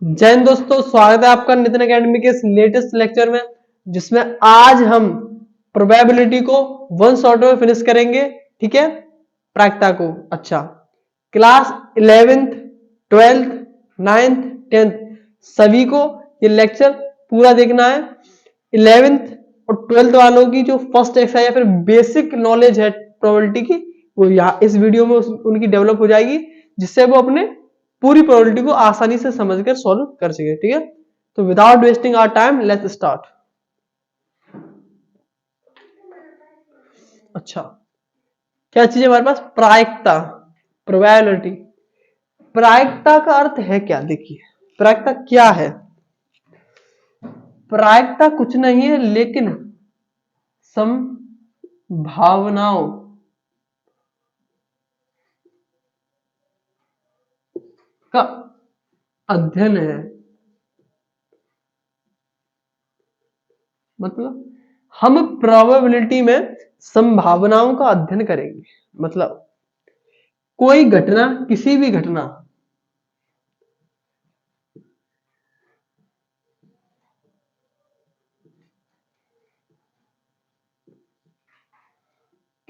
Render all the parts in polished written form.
जय हिंद दोस्तों, स्वागत है आपका नितिन एकेडमी के इस लेटेस्ट लेक्चर में, जिसमें आज हम प्रोबेबिलिटी को वन शॉट में फिनिश करेंगे। ठीक है, प्रायिकता को। अच्छा, class 11th 12th 9th 10th सभी को ये लेक्चर पूरा देखना है। 11th और 12th वालों की जो फर्स्ट एक्सरसाइज या फिर बेसिक नॉलेज है प्रोबेबिलिटी की, वो यहाँ इस वीडियो में उनकी डेवलप हो जाएगी, जिससे वो अपने पूरी प्रोबेबिलिटी को आसानी से समझकर सॉल्व कर सके। ठीक है, तो without wasting our time let's start. अच्छा, क्या चीज है हमारे पास? प्रायिकता, प्रोबेबिलिटी। प्रायिकता का अर्थ है क्या? देखिए, प्रायिकता क्या है? प्रायिकता कुछ नहीं है लेकिन संभावनाओं का अध्ययन है। मतलब हम प्रोबेबिलिटी में संभावनाओं का अध्ययन करेंगे। मतलब कोई घटना, किसी भी घटना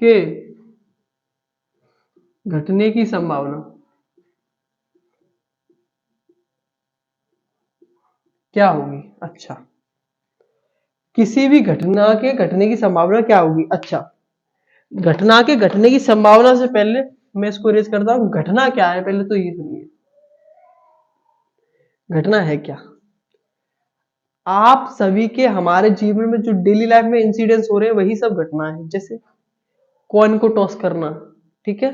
के घटने की संभावना क्या होगी? अच्छा, किसी भी घटना के घटने की संभावना क्या होगी? अच्छा, घटना के घटने की संभावना से पहले मैं इसको रेज करता हूं। घटना क्या है पहले तो ये सुनिए। घटना है क्या? आप सभी के हमारे जीवन में जो डेली लाइफ में इंसिडेंट्स हो रहे हैं वही सब घटना है। जैसे कॉइन को टॉस करना, ठीक है,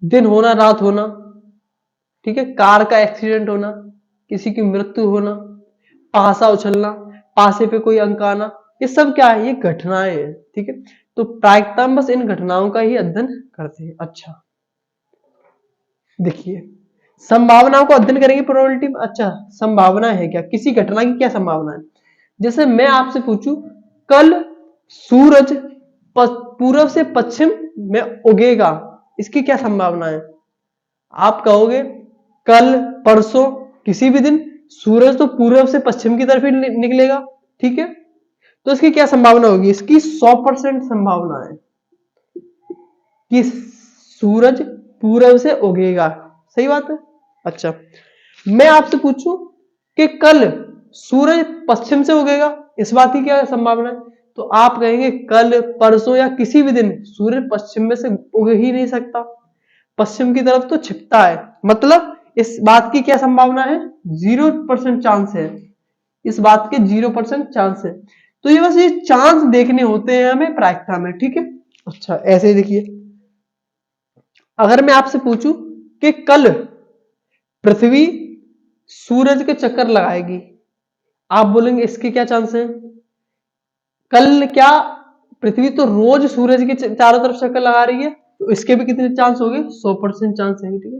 दिन होना रात होना, ठीक है, कार का एक्सीडेंट होना, किसी की मृत्यु होना, पासा उछलना, पासे पे कोई अंक आना, ये सब क्या है? ये घटनाएं हैं। ठीक है, तो प्रायिकता में बस इन घटनाओं का ही अध्ययन करते हैं। अच्छा, देखिए, संभावनाओं को अध्ययन करेंगे प्रोबेबिलिटी में। अच्छा, संभावना है क्या? किसी घटना की क्या संभावना है? जैसे मैं आपसे पूछूं, कल सूरज पूर्व से पश्चिम में उगेगा, इसकी क्या संभावना है? आप कहोगे कल, परसों, किसी भी दिन सूरज तो पूर्व से पश्चिम की तरफ ही निकलेगा। ठीक है, तो इसकी क्या संभावना होगी? इसकी 100% संभावना है कि सूरज पूर्व से उगेगा। सही बात है। अच्छा, मैं आपसे पूछूं कि कल सूरज पश्चिम से उगेगा, इस बात की क्या संभावना है? तो आप कहेंगे कल, परसों या किसी भी दिन सूरज पश्चिम में से उग ही नहीं सकता, पश्चिम की तरफ तो छिपता है। मतलब इस बात की क्या संभावना है? 0% चांस है। इस बात के 0% चांस है। तो ये बस ये चांस देखने होते हैं हमें प्रायिकता में। ठीक है, अच्छा, ऐसे ही देखिए, अगर मैं आपसे पूछूं कि कल पृथ्वी सूरज के चक्कर लगाएगी, आप बोलेंगे इसके क्या चांस है? कल क्या पृथ्वी तो रोज सूरज के चारों तरफ चक्कर लगा रही है, तो इसके भी कितने चांस हो गए? 100% चांस है। ठीक है,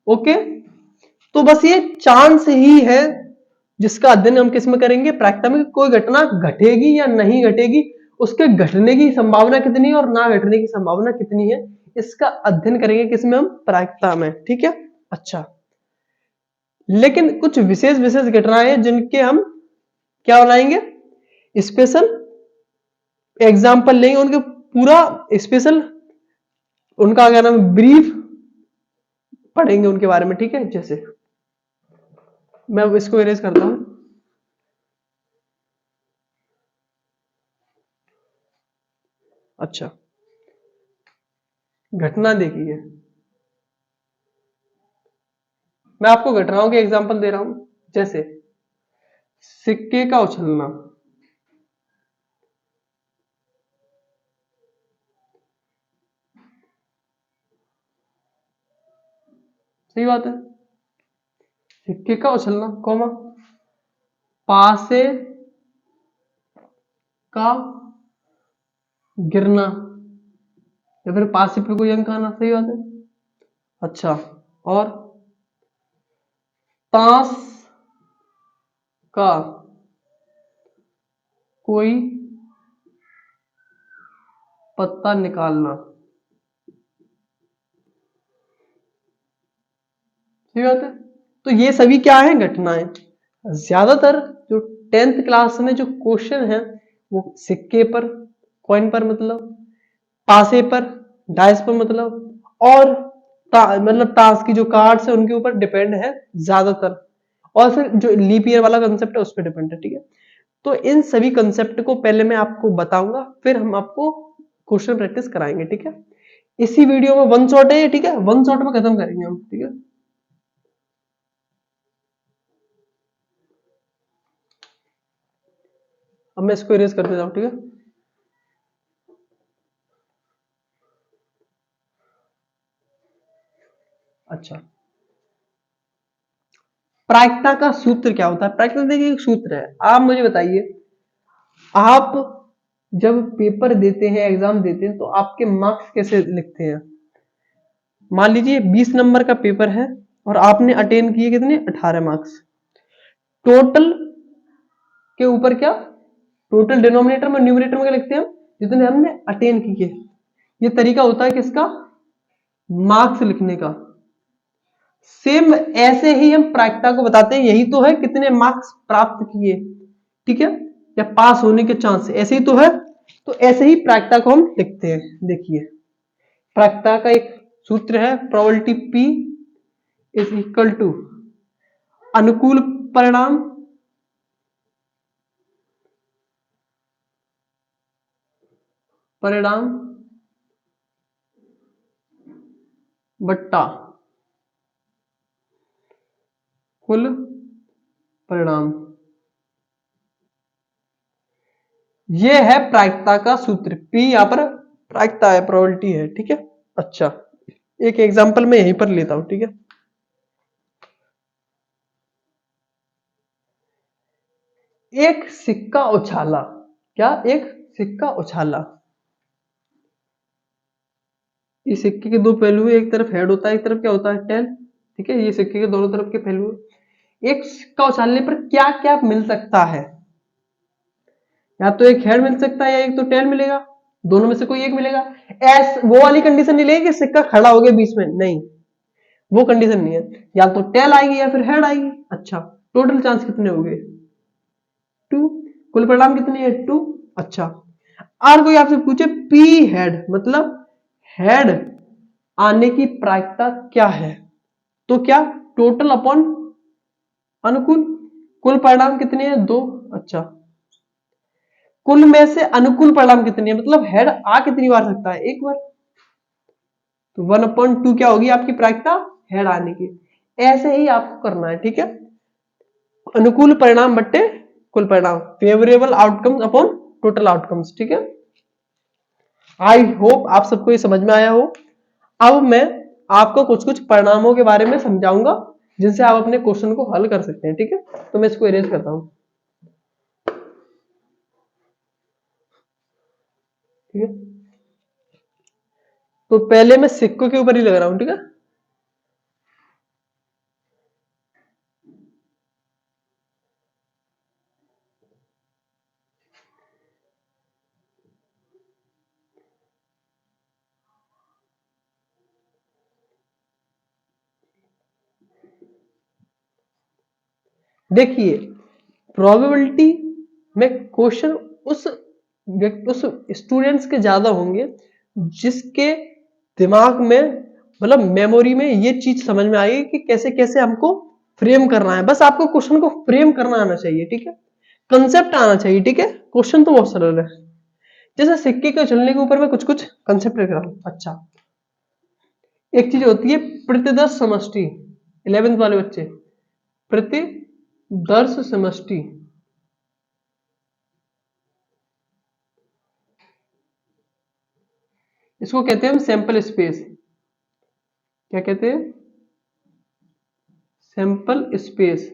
ओके, तो बस ये चांस ही है जिसका अध्ययन हम किस में करेंगे? प्रायिकता में। कोई घटना घटेगी या नहीं घटेगी, उसके घटने की संभावना कितनी है और ना घटने की संभावना कितनी है, इसका अध्ययन करेंगे किसमें? हम प्रायिकता में। ठीक है, अच्छा, लेकिन कुछ विशेष विशेष घटनाएं हैं जिनके हम क्या बनाएंगे? स्पेशल एग्जाम्पल लेंगे, उनके पूरा स्पेशल, उनका क्या नाम, ब्रीफ पढ़ेंगे उनके बारे में। ठीक है, जैसे मैं इसको इरेज करता हूं। अच्छा, घटना देखिए, मैं आपको घटनाओं के एग्जांपल दे रहा हूं। जैसे सिक्के का उछलना, सही बात है, सिक्के का उछलना, कौमा, पासे का गिरना या फिर पासे पे कोई अंक आना। सही बात है। अच्छा, और ताश का कोई पत्ता निकालना। सही बात है। तो ये सभी क्या है, घटनाएं। ज्यादातर जो 10th क्लास में जो क्वेश्चन है वो सिक्के पर, कॉइन पर मतलब, पासे पर, डाइस पर मतलब, और मतलब ताश की जो कार्ड्स है उनके ऊपर डिपेंड है ज्यादातर, और फिर जो लीप ईयर वाला कंसेप्ट है उस पर डिपेंड है, ठीक है। तो इन सभी कंसेप्ट को पहले मैं आपको बताऊंगा, फिर हम आपको क्वेश्चन प्रैक्टिस कराएंगे, ठीक है। इसी वीडियो में वन शॉट है, ठीक है, वन शॉट में खत्म करेंगे हम, ठीक है। अब मैं इसको इरेज कर देता हूं, ठीक है। अच्छा, प्रायिकता का सूत्र क्या होता है? प्रायिकता देखिए एक सूत्र है। आप मुझे बताइए, आप जब पेपर देते हैं, एग्जाम देते हैं, तो आपके मार्क्स कैसे लिखते हैं? मान लीजिए 20 नंबर का पेपर है और आपने अटेन किए कितने, 18 मार्क्स। टोटल के ऊपर क्या, टोटल डिनोमिनेटर में, न्यूमरेटर में क्या लिखते हैं हम, जितने हमने अटेन किए। ये तरीका होता है किसका, मार्क्स लिखने का। सेम ऐसे ही हम प्रायिकता को बताते हैं, यही तो है कितने मार्क्स प्राप्त किए, ठीक है, या पास होने के चांस, ऐसे ही तो है। तो ऐसे ही प्रायिकता को हम लिखते हैं। देखिए, प्रायिकता का एक सूत्र है, probability P is equal to अनुकूल परिणाम परिणाम बट्टा कुल परिणाम। ये है प्रायिकता का सूत्र। P यहां पर प्रायिकता है, प्रोबेबिलिटी है, ठीक है। अच्छा, एक एग्जांपल मैं यहीं पर लेता हूं, ठीक है। एक सिक्का उछाला, क्या, एक सिक्का उछाला। इस सिक्के के दो पहलू है, एक तरफ हेड होता है, एक तरफ क्या होता है, टेल, ठीक है। ये सिक्के के दोनों तरफ के पहलू है। एक सिक्का उछालने पर क्या क्या मिल सकता है? या तो एक हेड मिल सकता है या एक तो टेल मिलेगा, दोनों में से कोई एक मिलेगा। वो वाली कंडीशन नहीं लेगी कि सिक्का खड़ा हो गया बीच में, नहीं, वो कंडीशन नहीं है। या तो टेल आएगी या फिर हेड आएगी। अच्छा, टोटल चांस कितने हो गए, 2। कुल परिणाम कितनी है, 2। अच्छा, और कोई आपसे पूछे पी हेड मतलब हेड आने की प्रायिकता क्या है, तो क्या, टोटल अपॉन अनुकूल। कुल परिणाम कितने हैं, 2। अच्छा, कुल में से अनुकूल परिणाम कितने हैं, मतलब हेड आ कितनी बार सकता है, एक बार। तो 1/2 क्या होगी आपकी प्रायिकता हेड आने की। ऐसे ही आपको करना है, ठीक है। अनुकूल परिणाम बट्टे कुल परिणाम, favourable outcomes upon total outcomes, ठीक है। आई होप आप सबको ये समझ में आया हो। अब मैं आपको कुछ कुछ परिणामों के बारे में समझाऊंगा जिनसे आप अपने क्वेश्चन को हल कर सकते हैं, ठीक है। तो मैं इसको इरेज करता हूं, ठीक है। तो पहले मैं सिक्कों के ऊपर ही लग रहा हूं, ठीक है। देखिए, प्रोबेबिलिटी में क्वेश्चन उस उस स्टूडेंट्स के ज्यादा होंगे जिसके दिमाग में, मतलब मेमोरी में ये चीज समझ में आएगी कि कैसे कैसे हमको फ्रेम करना है। बस आपको क्वेश्चन को फ्रेम करना आना चाहिए, ठीक है। कंसेप्ट आना चाहिए, ठीक है। क्वेश्चन तो बहुत सरल है। जैसे सिक्के के चलने के ऊपर मैं कुछ कुछ कंसेप्ट लिख रहा हूं। अच्छा, एक चीज होती है प्रतिदर्श समष्टि, 11th वाले बच्चे, प्रतिदर्श समष्टि, इसको कहते हैं हम सैंपल स्पेस। क्या कहते हैं, सैंपल स्पेस।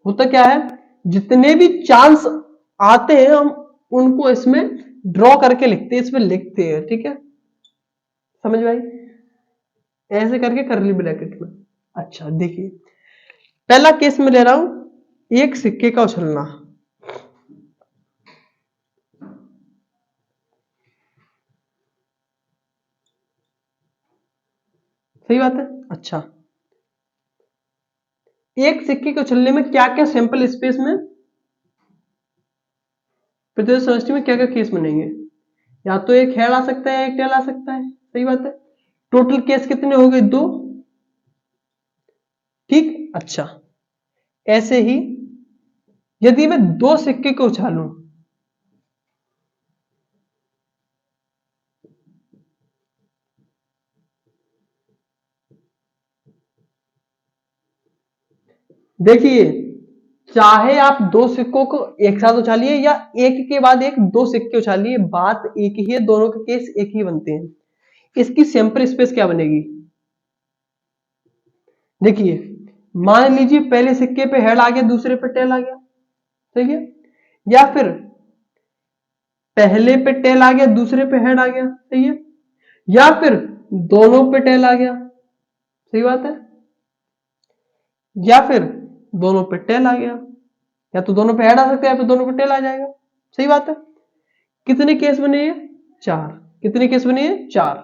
होता क्या है, जितने भी चांस आते हैं हम उनको इसमें ड्रॉ करके लिखते हैं, इसमें लिखते हैं, ठीक है। समझ में आई, ऐसे करके करली ब्रैकेट में। अच्छा, देखिए पहला केस में ले रहा हूं, एक सिक्के का उछलना, सही बात है। अच्छा, एक सिक्के को उछलने में क्या क्या सैंपल स्पेस में प्रतिरोध समष्टि में क्या क्या केस बनेंगे? या तो एक हेड आ सकता है, एक टेल आ सकता है, सही बात है। टोटल केस कितने हो गए? 2। ठीक, अच्छा। ऐसे ही यदि मैं 2 सिक्के को उछालूं, देखिए, चाहे आप 2 सिक्कों को एक साथ उछालिए या एक के बाद एक 2 सिक्के उछालिए, बात एक ही है, दोनों के केस एक ही बनते हैं। इसकी सैंपल स्पेस क्या बनेगी? देखिए, मान लीजिए पहले सिक्के पे हेड आ गया, दूसरे पे टेल आ गया, ठीक है। या फिर पहले पे टेल आ गया, दूसरे पे हेड आ गया, सही है। या फिर दोनों पे टेल आ गया, सही बात है। या फिर दोनों पे टेल आ गया, या तो दोनों पे हेड आ सकता है या फिर दोनों पे टेल आ जाएगा, सही बात है। कितने केस बने हैं? 4। कितने केस बने हैं? 4।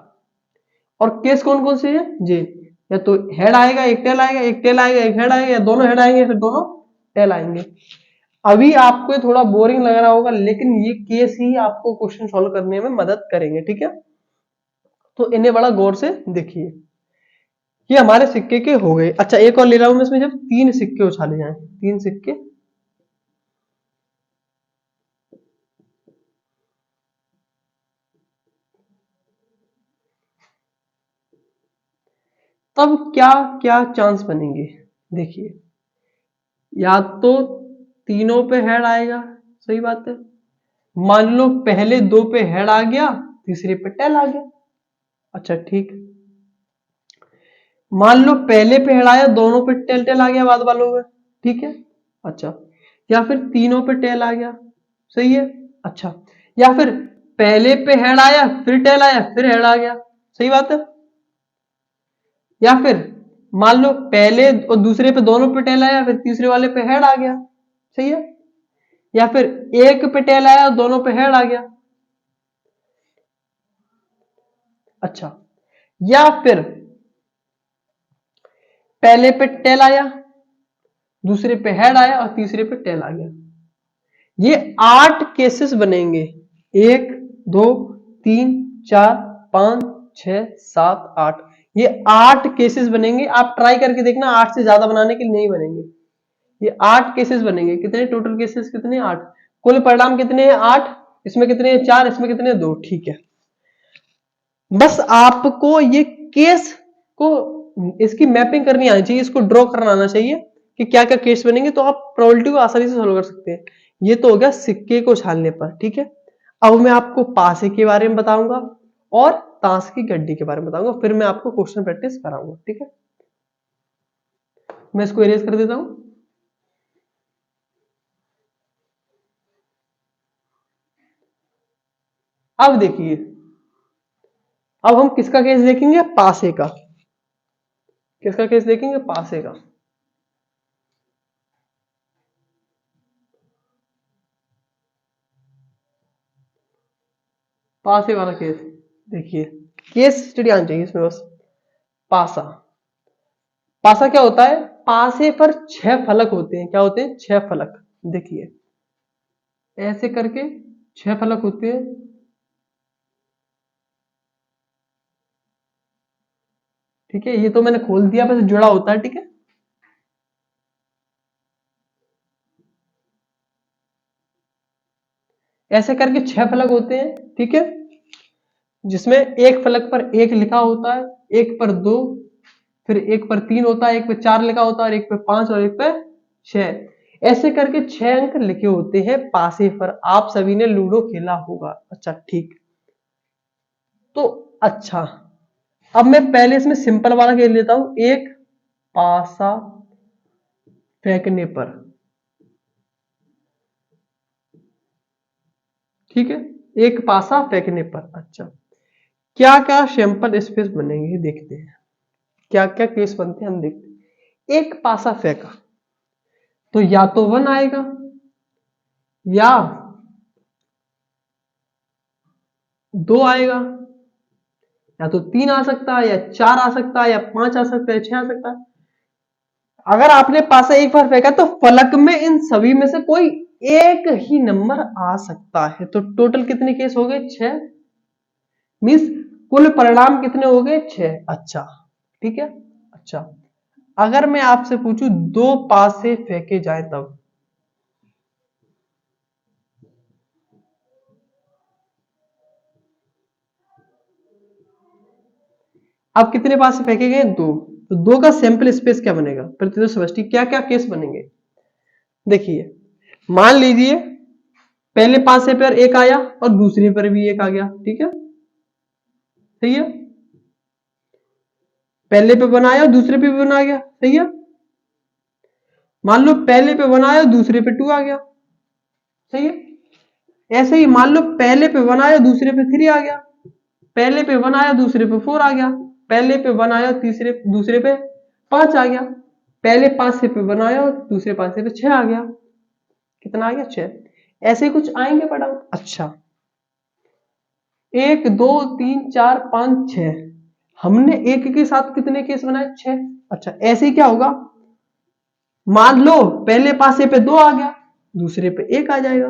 और केस कौन कौन से हैं? जे, या तो हेड आएगा, एक टेल आएगा, एक टेल आएगा, एक हेड आएगा, या दोनों हेड आएंगे फिर दोनों टेल आएंगे। अभी आपको ये थोड़ा बोरिंग लग रहा होगा, लेकिन ये केस ही आपको क्वेश्चन सॉल्व करने में मदद करेंगे, ठीक है। तो इन्हें बड़ा गौर से देखिए। ये हमारे सिक्के के हो गए। अच्छा, एक और ले रहा हूं मैं इसमें, जब 3 सिक्के उछाले जाएं, 3 सिक्के, तब क्या क्या चांस बनेंगे? देखिए, या तो तीनों पे हेड आएगा, सही बात है। मान लो पहले 2 पे हेड आ गया, तीसरे पे टेल आ गया, अच्छा ठीक। मान लो पहले पे हेड आया, दोनों पे टेल टेल आ गया बाद वालों में, ठीक है, अच्छा। या फिर तीनों पे टेल आ गया, सही है, अच्छा। या फिर पहले पे हेड आया, फिर टेल आया, फिर हेड आ गया, सही बात है। या फिर मान लो पहले और दूसरे पे दोनों पे टेल आया, फिर तीसरे वाले पे हेड आ गया, सही है। या फिर एक पे टेल आया और दोनों पे हेड आ गया, अच्छा। या फिर पहले पे टेल आया, दूसरे पे हेड आया और तीसरे पे टेल आ गया। ये 8 केसेस बनेंगे। 1 2 3 4 5 6 7 8, ये 8 केसेस बनेंगे। आप ट्राई करके देखना, 8 से ज्यादा बनाने के लिए नहीं बनेंगे। ये 8 केसेस बनेंगे। कितने टोटल केसेस? कितने? 8। कुल परिणाम कितने हैं? 8। इसमें कितने हैं? 4। इसमें कितने? 2। ठीक है, बस आपको ये केस को, इसकी मैपिंग करनी आनी चाहिए, इसको ड्रॉ करना आना चाहिए कि क्या क्या केस बनेंगे, तो आप प्रोबेबिलिटी को आसानी से सोल्व कर सकते हैं। ये तो हो गया सिक्के को छालने पर, ठीक है। अब मैं आपको पासे के बारे में बताऊंगा और ताश की गड्डी के बारे में बताऊंगा, फिर मैं आपको क्वेश्चन प्रैक्टिस कराऊंगा, ठीक है। मैं इसको इरेज कर देता हूं। अब देखिए, अब हम किसका केस देखेंगे? पासे का। किसका केस देखेंगे? पासे का। पासे वाला केस देखिए, केस स्टडी आनी चाहिए इसमें बस। पासा, पासा क्या होता है? पासे पर 6 फलक होते हैं। क्या होते हैं? 6 फलक। देखिए, ऐसे करके 6 फलक होते हैं, ठीक है। ये तो मैंने खोल दिया, बस जुड़ा होता है, ठीक है। ऐसे करके 6 फलक होते हैं, ठीक है, जिसमें एक फलक पर 1 लिखा होता है, एक पर 2, फिर एक पर 3 होता है, एक पे 4 लिखा होता है, और एक पे 5 और एक पे 6। ऐसे करके 6 अंक लिखे होते हैं पासे पर। आप सभी ने लूडो खेला होगा, अच्छा ठीक। तो अच्छा, अब मैं पहले इसमें सिंपल वाला खेल लेता हूं। एक पासा फेंकने पर, ठीक है, एक पासा फेंकने पर, अच्छा। क्या क्या सैंपल स्पेस बनेंगे देखते हैं, क्या क्या केस बनते हैं हम देखते हैं। एक पासा फेंका तो या तो 1 आएगा, या 2 आएगा, या तो 3 आ सकता है, या 4 आ सकता है, या 5 आ सकता है, 6 आ सकता है। अगर आपने पासा एक बार फेंका तो फलक में इन सभी में से कोई एक ही नंबर आ सकता है। तो टोटल कितने केस हो गए? 6। मीन्स कुल परिणाम कितने हो गए? 6। अच्छा, ठीक है। अच्छा, अगर मैं आपसे पूछूं दो पासे फेंके जाए तब, अब कितने पासे फेंके गए? 2। तो 2 का सैंपल स्पेस क्या बनेगा? प्रतिरोध समष्टि क्या क्या केस बनेंगे? देखिए, मान लीजिए पहले पासे पर एक आया और दूसरे पर भी एक आ गया, ठीक है, सही है। पहले पे बनाया दूसरे पे भी बना गया, सही है। मान लो पहले पे बनाया दूसरे पे 2 आ गया, सही है। ऐसे ही मान लो पहले पे बनाया दूसरे पे 3 आ गया, पहले पे बनाया दूसरे पे 4 आ गया, पहले पे बनाया तीसरे दूसरे पे 5 आ गया, पहले पासे पे बनाया दूसरे पासे पे 6 आ गया। कितना आ गया? 6। ऐसे कुछ आएंगे पढ़ा। अच्छा, 1 2 3 4 5 6, हमने एक के साथ कितने केस बनाए? 6। अच्छा, ऐसे ही क्या होगा? मान लो पहले पासे पे 2 आ गया, दूसरे पे 1 आ जाएगा।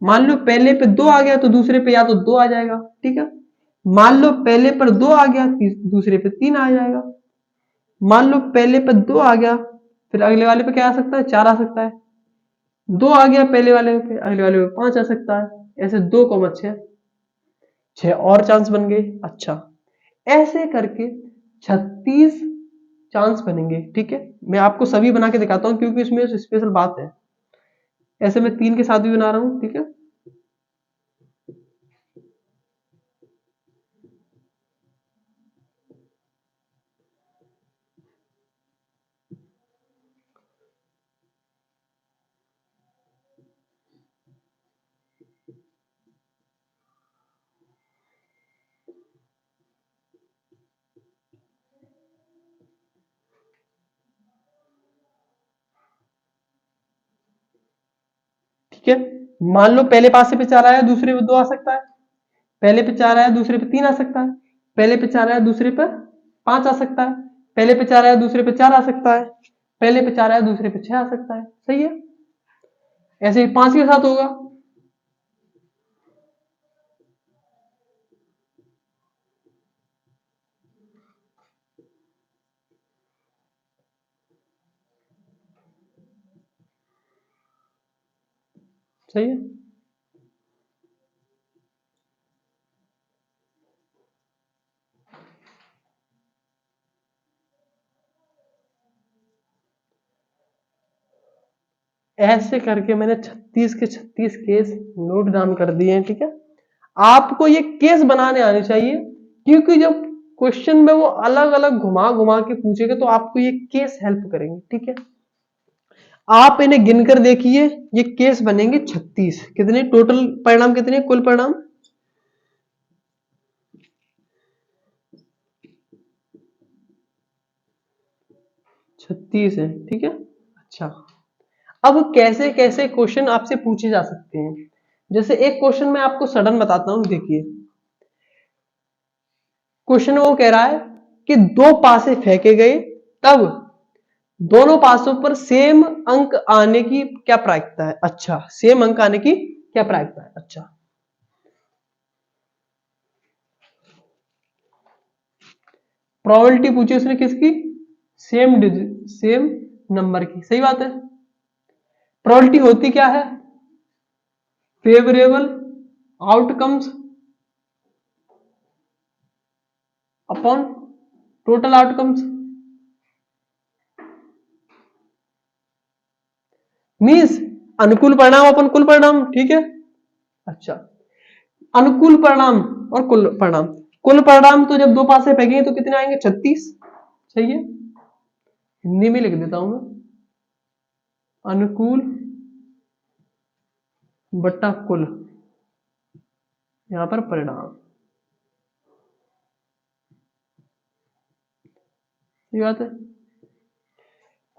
मान लो पहले पे 2 आ गया तो दूसरे पे या तो 2 आ जाएगा, ठीक है। मान लो पहले पर 2 आ गया, दूसरे पे 3 आ जाएगा। मान लो पहले पे 2 आ गया, फिर अगले वाले पे क्या आ सकता है? 4 आ सकता है। 2 आ गया पहले वाले पे, अगले वाले पे 5 आ सकता है। ऐसे 2, 6 और चांस बन गए। अच्छा, ऐसे करके 36 चांस बनेंगे, ठीक है। मैं आपको सभी बना के दिखाता हूं क्योंकि इसमें स्पेशल बात है। ऐसे मैं 3 के साथ भी बना रहा हूं, ठीक है। ठीक है, मान लो पहले पासे पे 4 आया, दूसरे पे 2 आ सकता है। पहले पे 4 आया, दूसरे पे 3 आ सकता है। पहले पे 4 आया, दूसरे पर 5 आ सकता है। पहले पे 4 आया, दूसरे पे 4 आ सकता है। पहले पे 4 आया, दूसरे पे 6 आ सकता है, सही है। ऐसे ही 5 के साथ होगा। सही है। ऐसे करके मैंने 36 के 36 केस नोट डाउन कर दिए हैं, ठीक है। आपको ये केस बनाने आने चाहिए क्योंकि जब क्वेश्चन में वो अलग अलग घुमा घुमा के पूछेगा तो आपको ये केस हेल्प करेंगे, ठीक है। आप इन्हें गिनकर देखिए, ये केस बनेंगे 36। कितने टोटल परिणाम? कितने कुल परिणाम? 36 है, ठीक है। अच्छा, अब कैसे कैसे क्वेश्चन आपसे पूछे जा सकते हैं? जैसे एक क्वेश्चन मैं आपको सडन बताता हूं, देखिए। क्वेश्चन वो कह रहा है कि दो पासे फेंके गए तब दोनों पासों पर सेम अंक आने की क्या प्रायिकता है? अच्छा, सेम अंक आने की क्या प्रायिकता है? अच्छा, प्रोबेबिलिटी पूछी उसने किसकी? सेम डिजिट, सेम नंबर की, सही बात है। प्रोबेबिलिटी होती क्या है? Favourable outcomes upon total outcomes. Means अनुकूल परिणाम अपन कुल परिणाम, ठीक है। अच्छा, अनुकूल परिणाम और कुल परिणाम। कुल परिणाम तो जब दो पासे फेंकेंगे तो कितने आएंगे? 36, सही है। हिंदी में लिख देता हूं मैं, अनुकूल बट्टा कुल, यहां पर परिणाम, ये बात है।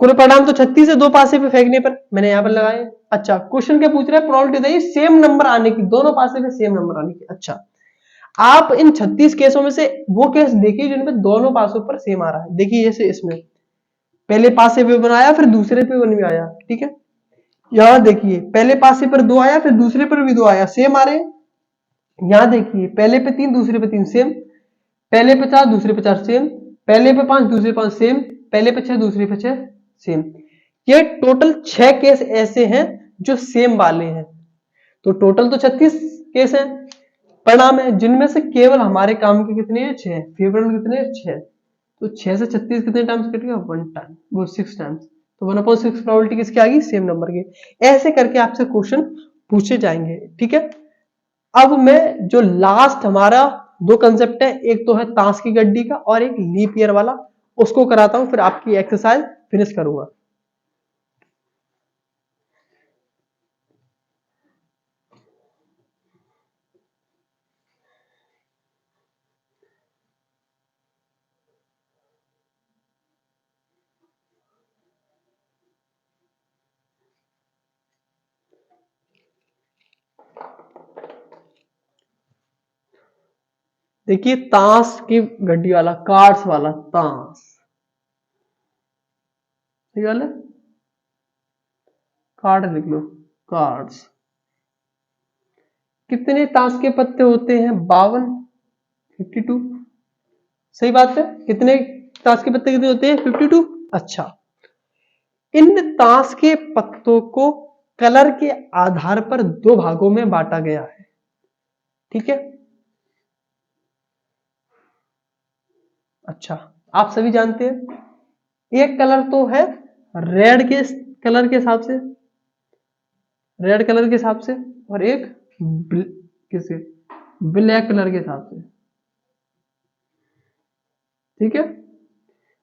कुल परिणाम तो 36 है दो पासे पे फेंकने पर, मैंने यहां पर लगाए। अच्छा, क्वेश्चन क्या पूछ रहा है? प्रोबेबिलिटी बताइए सेम नंबर आने की, दोनों पासे पे सेम नंबर आने की। अच्छा, आप इन 36 केसों में से वो केस देखिए जिनमें दोनों पासों पर सेम आ रहा है। देखिए जैसे इसमें पहले पासे पे 1 आया, फिर दूसरे पे 1 भी आया, ठीक है। यहां देखिए पहले पासे पर 2 आया, फिर दूसरे पर भी 2 आया, सेम आ रहे हैं। यहां देखिए पहले पे 3, दूसरे पे 3, सेम। पहले पे 4, दूसरे पे 4, सेम। पहले पे 5, दूसरे पे 5, सेम। पहले पे 6, दूसरे पे 6, सेम। ये टोटल 6 केस ऐसे हैं जो सेम वाले हैं। तो टोटल तो 36 केस हैं, परिणाम है, जिनमें से केवल हमारे काम के कितने हैं, 6। फेवरेट कितने हैं, 6। तो 6 से 36 कितने टाइम्स कटेगा, 1 टाइम, वो 6 टाइम्स। तो 1/6 प्रोबेबिलिटी किसकी आ गई, सेम नंबर की। ऐसे करके आपसे क्वेश्चन पूछे जाएंगे, ठीक है। अब मैं जो लास्ट हमारा 2 कंसेप्ट है, एक तो है ताश की गड्डी का और एक लीप ईयर वाला, उसको कराता हूं, फिर आपकी एक्सरसाइज फिनिश करूंगा। देखिए ताश की गड्डी वाला, कार्ड्स वाला ताश, ठीक है, कार्ड लिख लो, कार्ड्स। कितने ताश के पत्ते होते हैं, 52, 52। सही बात है, कितने ताश के पत्ते कितने होते हैं, 52। अच्छा, इन ताश के पत्तों को कलर के आधार पर 2 भागों में बांटा गया है, ठीक है। अच्छा, आप सभी जानते हैं एक कलर तो है रेड के कलर के हिसाब से, रेड कलर के हिसाब से, और एक किसे, ब्लैक कलर के हिसाब से, ठीक है।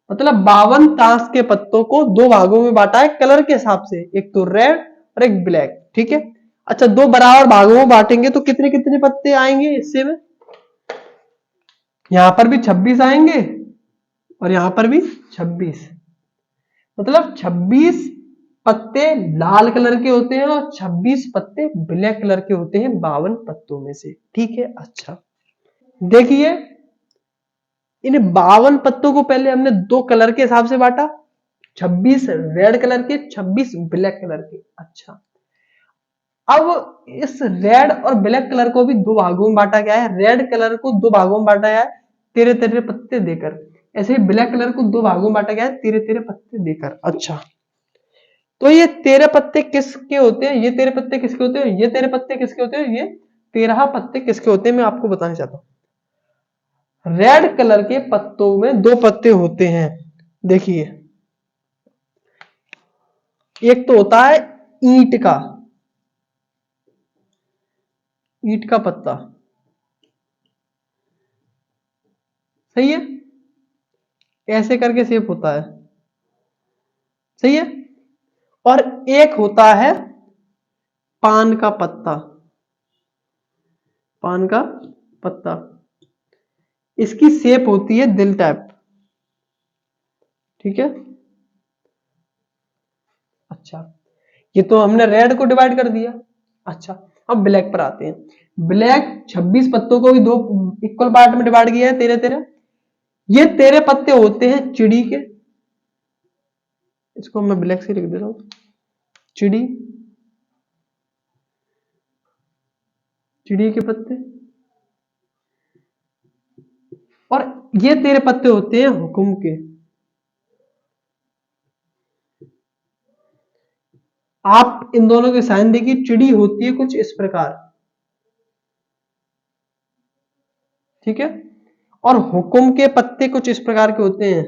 मतलब 52 ताश के पत्तों को 2 भागों में बांटा है कलर के हिसाब से, एक तो रेड और एक ब्लैक, ठीक है। अच्छा, 2 बराबर भागों में बांटेंगे तो कितने कितने पत्ते आएंगे इससे में, यहां पर भी 26 आएंगे और यहां पर भी 26, मतलब 26 पत्ते लाल कलर के होते हैं और 26 पत्ते ब्लैक कलर के होते हैं 52 पत्तों में से, ठीक है। अच्छा, देखिए इन 52 पत्तों को पहले हमने 2 कलर के हिसाब से बांटा, 26 रेड कलर के, 26 ब्लैक कलर के। अच्छा, अब इस रेड और ब्लैक कलर को भी 2 भागों में बांटा गया है, रेड कलर को 2 भागों में बांटा गया है 13-13 पत्ते देकर, ऐसे ही ब्लैक कलर को 2 भागों में बांटा गया है 13-13 पत्ते देकर। अच्छा, तो ये 13 पत्ते किसके होते हैं, ये 13 पत्ते किसके होते हैं, ये 13 पत्ते किसके होते हैं, ये 13 पत्ते किसके होते हैं, मैं आपको बताना चाहता हूं। रेड कलर के पत्तों में 2 पत्ते होते हैं, देखिए एक तो होता है ईंट का, ईंट का पत्ता, सही है, ऐसे करके शेप होता है, सही है। और एक होता है पान का पत्ता, पान का पत्ता, इसकी शेप होती है दिल टाइप, ठीक है। अच्छा, ये तो हमने रेड को डिवाइड कर दिया। अच्छा, अब ब्लैक पर आते हैं। ब्लैक 26 पत्तों को भी 2 इक्वल पार्ट में डिवाइड किया है, 13-13। ये 13 पत्ते होते हैं चिड़ी के, इसको मैं ब्लैक से लिख देता हूं, चिड़ी, चिड़ी के पत्ते। और ये 13 पत्ते होते हैं हुकुम के। आप इन दोनों के साइन देखिए, चिड़ी होती है कुछ इस प्रकार, ठीक है, और हुकुम के पत्ते कुछ इस प्रकार के होते हैं,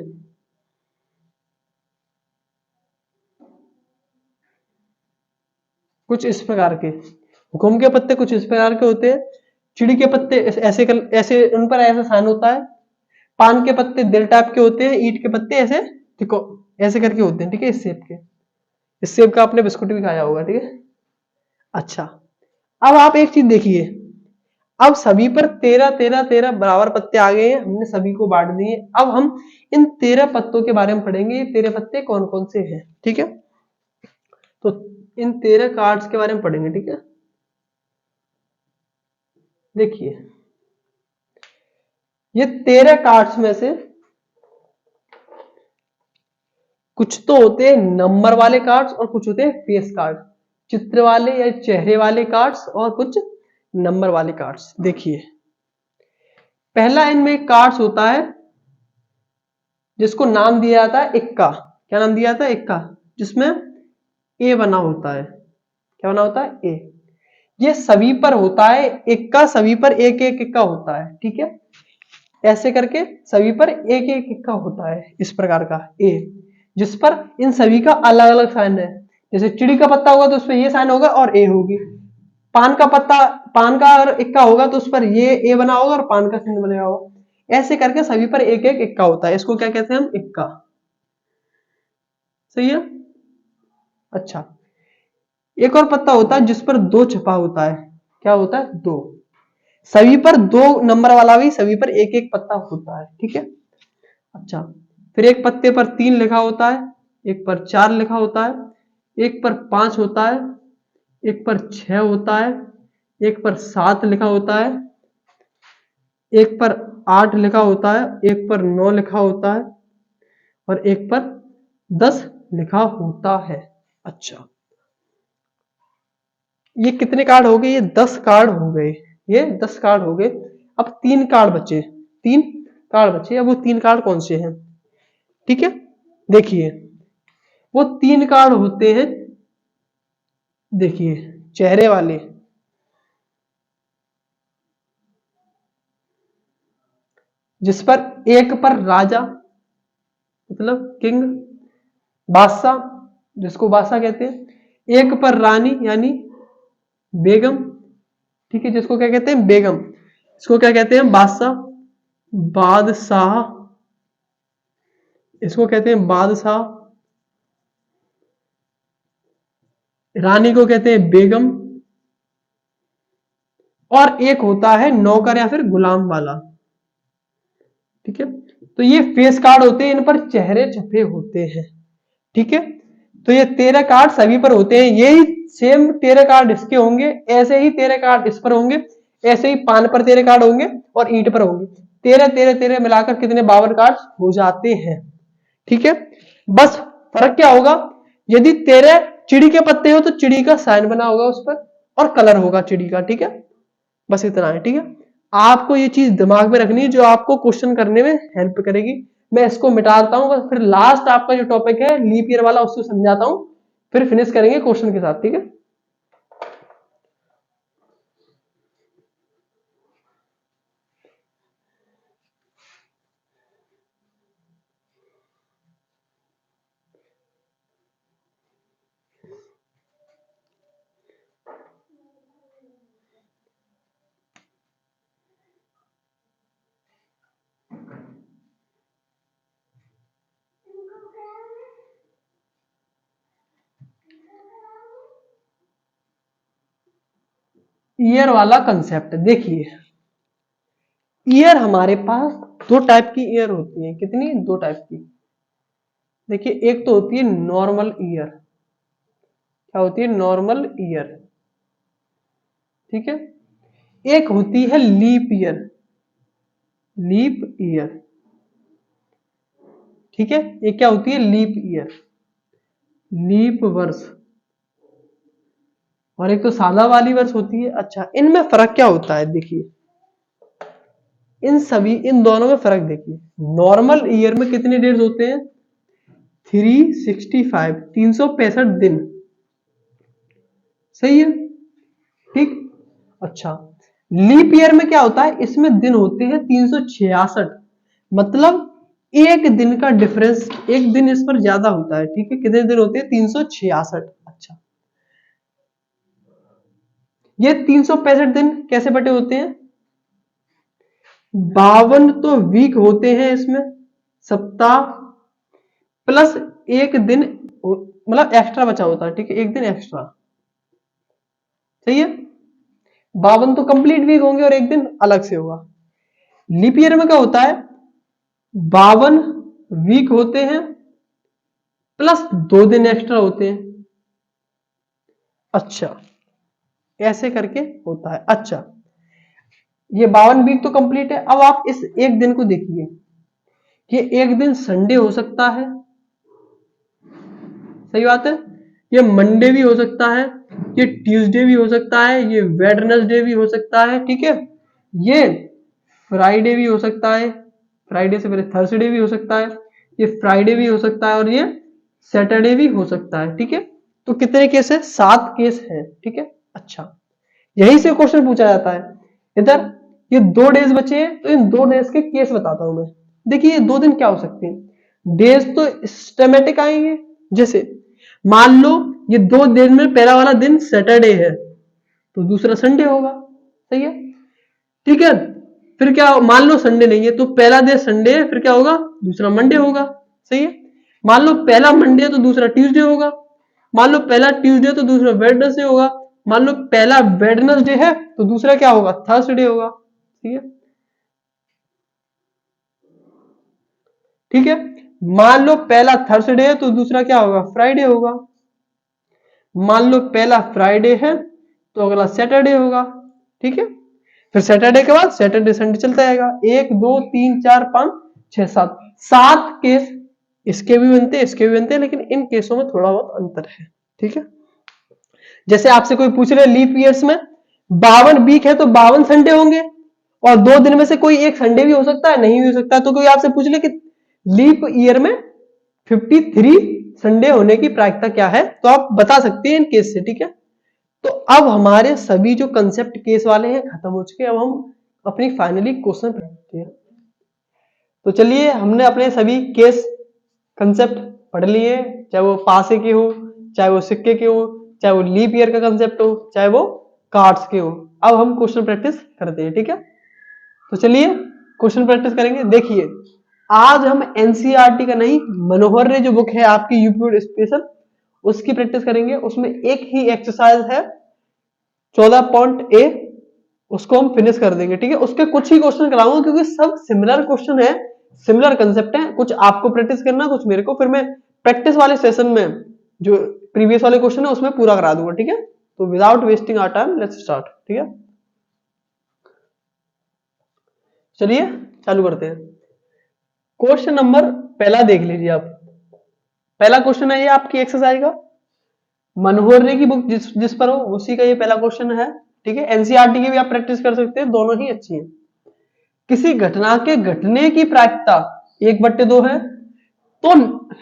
कुछ इस प्रकार के, हुकुम के पत्ते कुछ इस प्रकार के होते हैं, चिड़ी के पत्ते ऐसे ऐसे उन पर ऐसा साइन होता है, पान के पत्ते दिल टाइप के होते हैं, ईंट के पत्ते ऐसे देखो ऐसे करके होते हैं, ठीक है, इस शेप के। इस शेप का आपने बिस्कुट भी खाया होगा, ठीक है। अच्छा, अब आप एक चीज देखिए, अब सभी पर 13-13-13 बराबर पत्ते आ गए हैं, हमने सभी को बांट दिए। अब हम इन 13 पत्तों के बारे में पढ़ेंगे, ये 13 पत्ते कौन कौन से हैं, ठीक है। तो इन 13 कार्ड्स के बारे में पढ़ेंगे, ठीक है। देखिए ये 13 कार्ड्स में से कुछ तो होते हैं नंबर वाले कार्ड्स और कुछ होते हैं फेस कार्ड, चित्र वाले या चेहरे वाले कार्ड्स और कुछ नंबर वाले कार्ड्स। देखिए पहला इनमें कार्ड्स होता है जिसको नाम दिया जाता है इक्का। क्या नाम दिया जाता है? इक्का, जिसमें ए बना होता है। क्या बना होता है? ए। ये सभी पर होता है इक्का, सभी पर एक एक इक्का होता है। ठीक है, ऐसे करके सभी पर एक एक इक्का होता है, इस प्रकार का ए, जिस पर इन सभी का अलग अलग साइन है। जैसे चिड़ी का पत्ता होगा तो उस पर ये साइन होगा और ए होगी। पान का पत्ता, पान का अगर इक्का होगा तो उस पर ये ए बना होगा और पान का चिन्ह बनेगा होगा। ऐसे करके सभी पर एक एक इक्का होता है, इसको क्या कहते हैं हम? इक्का। सही है। अच्छा, एक और पत्ता होता है जिस पर दो छपा होता है। क्या होता है? दो। सभी पर दो नंबर वाला भी सभी पर एक एक पत्ता होता है। ठीक है। अच्छा, फिर एक पत्ते पर 3 लिखा होता है, एक पर 4 लिखा होता है, एक पर 5 होता है, एक पर 6 होता है, एक पर 7 लिखा होता है, एक पर 8 लिखा होता है, एक पर 9 लिखा होता है और एक पर 10 लिखा होता है। अच्छा, ये कितने कार्ड हो गए? ये 10 कार्ड हो गए। ये 10 कार्ड हो गए। अब 3 कार्ड बचे, 3 कार्ड बचे। अब वो 3 कार्ड कौन से हैं? ठीक है, देखिए वो 3 कार्ड होते हैं, देखिए चेहरे वाले, जिस पर एक पर राजा मतलब किंग, बादशाह जिसको बादशाह कहते हैं, एक पर रानी यानी बेगम। ठीक है, जिसको क्या कहते हैं? बेगम। इसको क्या कहते हैं? बादशाह, बादशाह, इसको कहते हैं बादशाह। रानी को कहते हैं बेगम। और एक होता है नौकर या फिर गुलाम वाला। ठीक है, तो ये फेस कार्ड होते हैं, इन पर चेहरे छपे होते हैं। ठीक है, तो ये 13 कार्ड सभी पर होते हैं। यही सेम 13 कार्ड इसके होंगे, ऐसे ही 13 कार्ड इस पर होंगे, ऐसे ही पान पर 13 कार्ड होंगे और ईंट पर होंगे। 13 13 13 मिलाकर कितने? 52 कार्ड हो जाते हैं। ठीक है, बस फर्क क्या होगा? यदि 13 चिड़ी के पत्ते हो तो चिड़ी का साइन बना होगा उस पर और कलर होगा चिड़ी का। ठीक है, बस इतना है। ठीक है, आपको ये चीज दिमाग में रखनी है जो आपको क्वेश्चन करने में हेल्प करेगी। मैं इसको मिटाता हूं बस, फिर लास्ट आपका जो टॉपिक है लीप ईयर वाला उसको समझाता हूं, फिर फिनिश करेंगे क्वेश्चन के साथ। ठीक है, ईयर वाला कंसेप्ट देखिए। ईयर हमारे पास दो टाइप की ईयर होती है। कितनी? दो टाइप की। देखिए, एक तो होती है नॉर्मल ईयर। क्या होती है? Normal year. ठीक है, एक होती है लीप ईयर। Leap year. ठीक है, एक क्या होती है? लीप ईयर, लीप वर्ष। और एक तो सादा वाली वर्ष होती है। अच्छा, इनमें फर्क क्या होता है? देखिए इन दोनों में फर्क देखिए। नॉर्मल ईयर में कितने डेज होते हैं? 365, 365 दिन। सही है। ठीक। अच्छा, लीप ईयर में क्या होता है? इसमें दिन होते हैं 366, मतलब एक दिन का डिफरेंस, एक दिन इस पर ज्यादा होता है। ठीक है, कितने दिन होते हैं? 366। अच्छा, ये 365 दिन कैसे बटे होते हैं? 52 तो वीक होते हैं इसमें, सप्ताह, प्लस एक दिन मतलब एक्स्ट्रा बचा होता है। ठीक है, एक दिन एक्स्ट्रा। सही है, 52 तो कंप्लीट वीक होंगे और एक दिन अलग से होगा। लीप ईयर में क्या होता है? 52 वीक होते हैं प्लस 2 दिन एक्स्ट्रा होते हैं। अच्छा, ऐसे करके होता है। अच्छा, ये 52 वीक तो कंप्लीट है। अब आप इस एक दिन को देखिए, ये एक दिन संडे हो सकता है, सही बात है। ये मंडे भी हो सकता है, ये ट्यूसडे भी हो सकता है, ये वेडनेसडे भी हो सकता है, ठीक है, ये फ्राइडे भी हो सकता है, फ्राइडे से पहले थर्सडे भी हो सकता है, ये फ्राइडे भी हो सकता है और ये सैटरडे भी हो सकता है, ठीक है। तो कितने केस है? 7 केस है, ठीक है। अच्छा, यही से क्वेश्चन पूछा जाता है। इधर ये 2 डेज बचे हैं, तो इन 2 डेज के केस बताता हूं मैं। देखिए ये 2 दिन क्या हो सकते हैं, डेज तो सिस्टमेटिक आएंगे। जैसे मान लो ये 2 दिन में पहला वाला दिन सैटरडे है, तो दूसरा संडे होगा, सही है, ठीक है। फिर क्या, मान लो संडे नहीं है, तो पहला दिन संडे है, फिर क्या होगा, दूसरा मंडे होगा, सही है। मान लो पहला मंडे है तो दूसरा ट्यूसडे होगा, मान लो पहला ट्यूसडे तो दूसरा वेडनेसडे होगा, मान लो पहला वेडनेसडे है तो दूसरा क्या होगा, थर्सडे होगा, ठीक है, ठीक है। मान लो पहला थर्सडे है तो दूसरा क्या होगा, फ्राइडे होगा। मान लो पहला फ्राइडे है तो अगला सैटरडे होगा, ठीक है। फिर सैटरडे के बाद सैटरडे संडे चलता जाएगा, 1 2 3 4 5 6 7, 7 केस इसके भी बनते हैं, इसके भी बनते हैं, लेकिन इन केसों में थोड़ा बहुत अंतर है, ठीक है। जैसे आपसे कोई पूछ रहे लीप ईयर्स में 52 वीक है तो 52 संडे होंगे, और 2 दिन में से कोई एक संडे भी हो सकता है, नहीं भी हो सकता है। तो कोई आपसे पूछ ले कि लीप ईयर में 53 संडे होने की प्रायिकता क्या है, तो आप बता सकते हैं इन केस से, ठीक है। तो अब हमारे सभी जो कंसेप्ट केस वाले हैं खत्म हो चुके हैं, अब हम अपनी फाइनली क्वेश्चन पढ़ते हैं। तो चलिए, हमने अपने सभी केस कंसेप्ट पढ़ लिए, चाहे वो पासे के हो, चाहे वो सिक्के के हो, चाहे वो लीप ईयर का कंसेप्ट हो, चाहे वो कार्ड्स के हो। अब हम क्वेश्चन प्रैक्टिस करते हैं, ठीक है। तो चलिए क्वेश्चन प्रैक्टिस करेंगे। देखिए आज हम एनसीईआरटी का नहीं, मनोहर रे जो बुक है आपकी यूपी बोर्ड स्पेशल, उसकी प्रैक्टिस करेंगे। उसमें एक ही एक्सरसाइज है 14.A, उसको हम फिनिश कर देंगे, ठीक है। उसके कुछ ही क्वेश्चन कराऊंगा क्योंकि सब सिमिलर क्वेश्चन है, सिमिलर कंसेप्ट है, कुछ आपको प्रैक्टिस करना, कुछ मेरे को। फिर मैं प्रैक्टिस वाले सेशन में जो प्रीवियस वाले क्वेश्चन है उसमें पूरा करा दूंगा, ठीक है। तो without wasting our time let's start, ठीक है। चलिए चालू करते हैं। क्वेश्चन नंबर पहला देख लीजिए आप। पहला क्वेश्चन है ये आपकी एक्सरसाइज का, मनोहर रे की बुक जिस पर हो उसी का ये पहला क्वेश्चन है, ठीक है। एनसीईआरटी की भी आप प्रैक्टिस कर सकते हैं, दोनों ही अच्छी हैं। किसी घटना के घटने की प्रायिकता 1/2 है, तो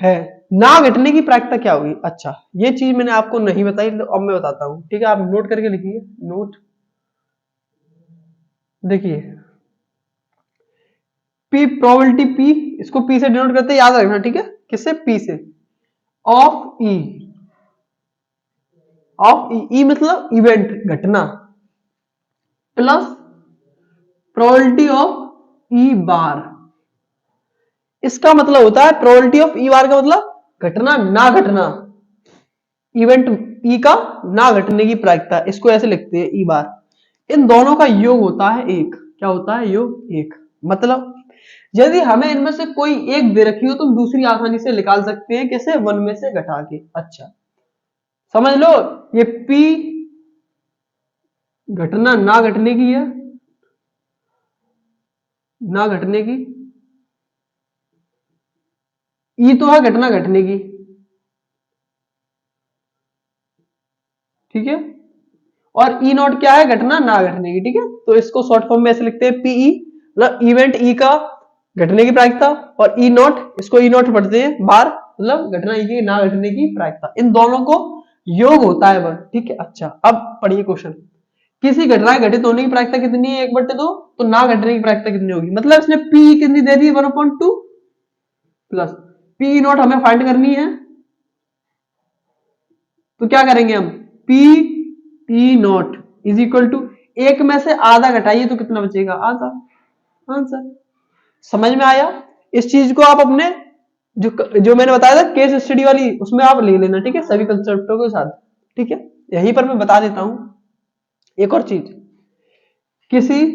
है ना घटने की प्रायिकता क्या होगी। अच्छा, ये चीज मैंने आपको नहीं बताई, तो अब मैं बताता हूं, ठीक है। आप नोट करके लिखिए, नोट। देखिए पी प्रोबेबिलिटी, पी इसको पी से डिनोट करते हैं, याद रखना, ठीक है। किससे, पी से, ऑफ ई, ऑफ ई मतलब इवेंट, घटना, प्लस प्रोबेबिलिटी ऑफ ई बार। इसका मतलब होता है प्रोबेबिलिटी ऑफ ई बार का मतलब घटना ना घटना, इवेंट ई का ना घटने की प्रायिकता, इसको ऐसे लिखते हैं ई बार। इन दोनों का योग होता है 1। क्या होता है, योग 1। मतलब यदि हमें इनमें से कोई एक दे रखी हो तो हम दूसरी आसानी से निकाल सकते हैं, कैसे, 1 में से घटा के। अच्छा समझ लो, ये P घटना ना घटने की है, ना घटने की, ई तो है घटना घटने की, ठीक है। और ई नॉट क्या है, घटना ना घटने की, ठीक है। तो इसको शॉर्ट फॉर्म में ऐसे लिखते हैं पीई, मतलब इवेंट ई का घटने की प्रायिकता, और ई नॉट, इसको ई नॉट पढ़ते हैं बार, मतलब घटना ई की ना घटने की प्रायिकता। इन दोनों को योग होता है 1, ठीक है। अच्छा अब पढ़िए क्वेश्चन। किसी घटना के घटित होने की प्रायिकता कितनी है, 1/2, तो ना घटने की प्रायिकता कितनी होगी। मतलब इसने पी कितनी दे दी, 1/2 प्लस पी नॉट हमें फाइंड करनी है, तो क्या करेंगे हम, p p not is equal to, एक में से आधा घटाइए तो कितना बचेगा, आधा, आंसर। समझ में आया। इस चीज को आप अपने जो जो मैंने बताया था केस स्टडी वाली, उसमें आप ले लेना, ठीक है, सभी कंसेप्टों के साथ, ठीक है। यहीं पर मैं बता देता हूं एक और चीज। किसी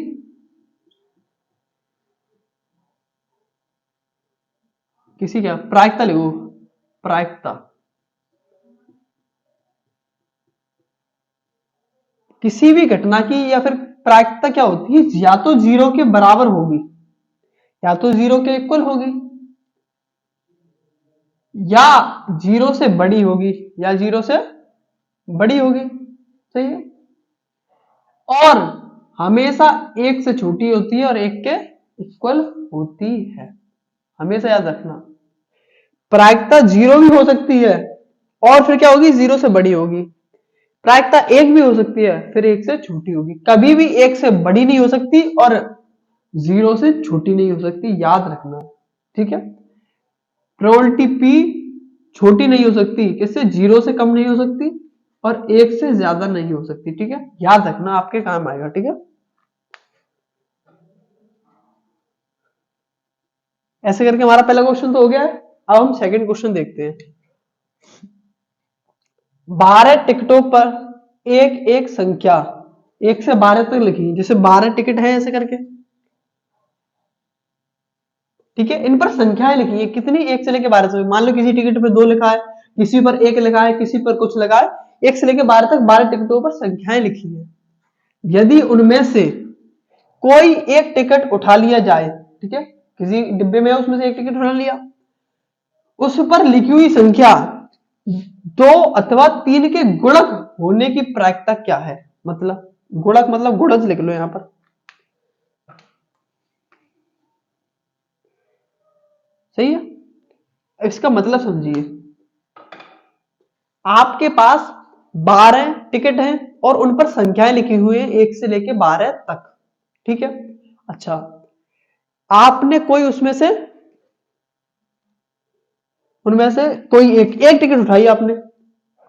किसी क्या प्रायिकता लिखो, प्रायिकता, किसी भी घटना की या फिर प्रायिकता क्या होती है, या तो 0 के बराबर होगी या तो 0 के इक्वल होगी, या जीरो से बड़ी होगी, या जीरो से बड़ी होगी, सही है। और हमेशा एक से छोटी होती है और एक के इक्वल होती है, हमेशा याद रखना। प्रायिकता जीरो भी हो सकती है और फिर क्या होगी, जीरो से बड़ी होगी। प्रायिकता एक भी हो सकती है फिर एक से छोटी होगी, कभी भी एक से बड़ी नहीं हो सकती और जीरो से छोटी नहीं हो सकती, याद रखना, ठीक है। प्रोबेबिलिटी पी छोटी नहीं हो सकती, किससे, जीरो से कम नहीं हो सकती और एक से ज्यादा नहीं हो सकती, ठीक है, याद रखना, आपके काम आएगा, ठीक है। ऐसे करके हमारा पहला क्वेश्चन तो हो गया है। अब हम सेकंड क्वेश्चन देखते हैं। 12 टिकटों पर एक एक संख्या 1 से 12 तक लिखी, जैसे 12 टिकट है ऐसे करके, ठीक है। इन पर संख्याएं लिखी है, कितनी, 1 से लेकर 12 तक। मान लो किसी टिकट पर 2 लिखा है, किसी पर 1 लिखा है, किसी पर कुछ लगा है, 1 से लेकर 12 तक 12 टिकटों पर संख्याएं लिखी है। यदि उनमें से कोई एक टिकट उठा लिया जाए, ठीक है, किसी डिब्बे में उसमें से एक टिकट उठा लिया, उस पर लिखी हुई संख्या 2 अथवा 3 के गुणक होने की प्रायिकता क्या है। मतलब गुणक मतलब गुणज लिख लो यहां पर, सही है। इसका मतलब समझिए, आपके पास 12 टिकट हैं और उन पर संख्याएं लिखी हुई है 1 से लेके 12 तक, ठीक है। अच्छा, आपने कोई उनमें से कोई एक टिकट उठाई आपने,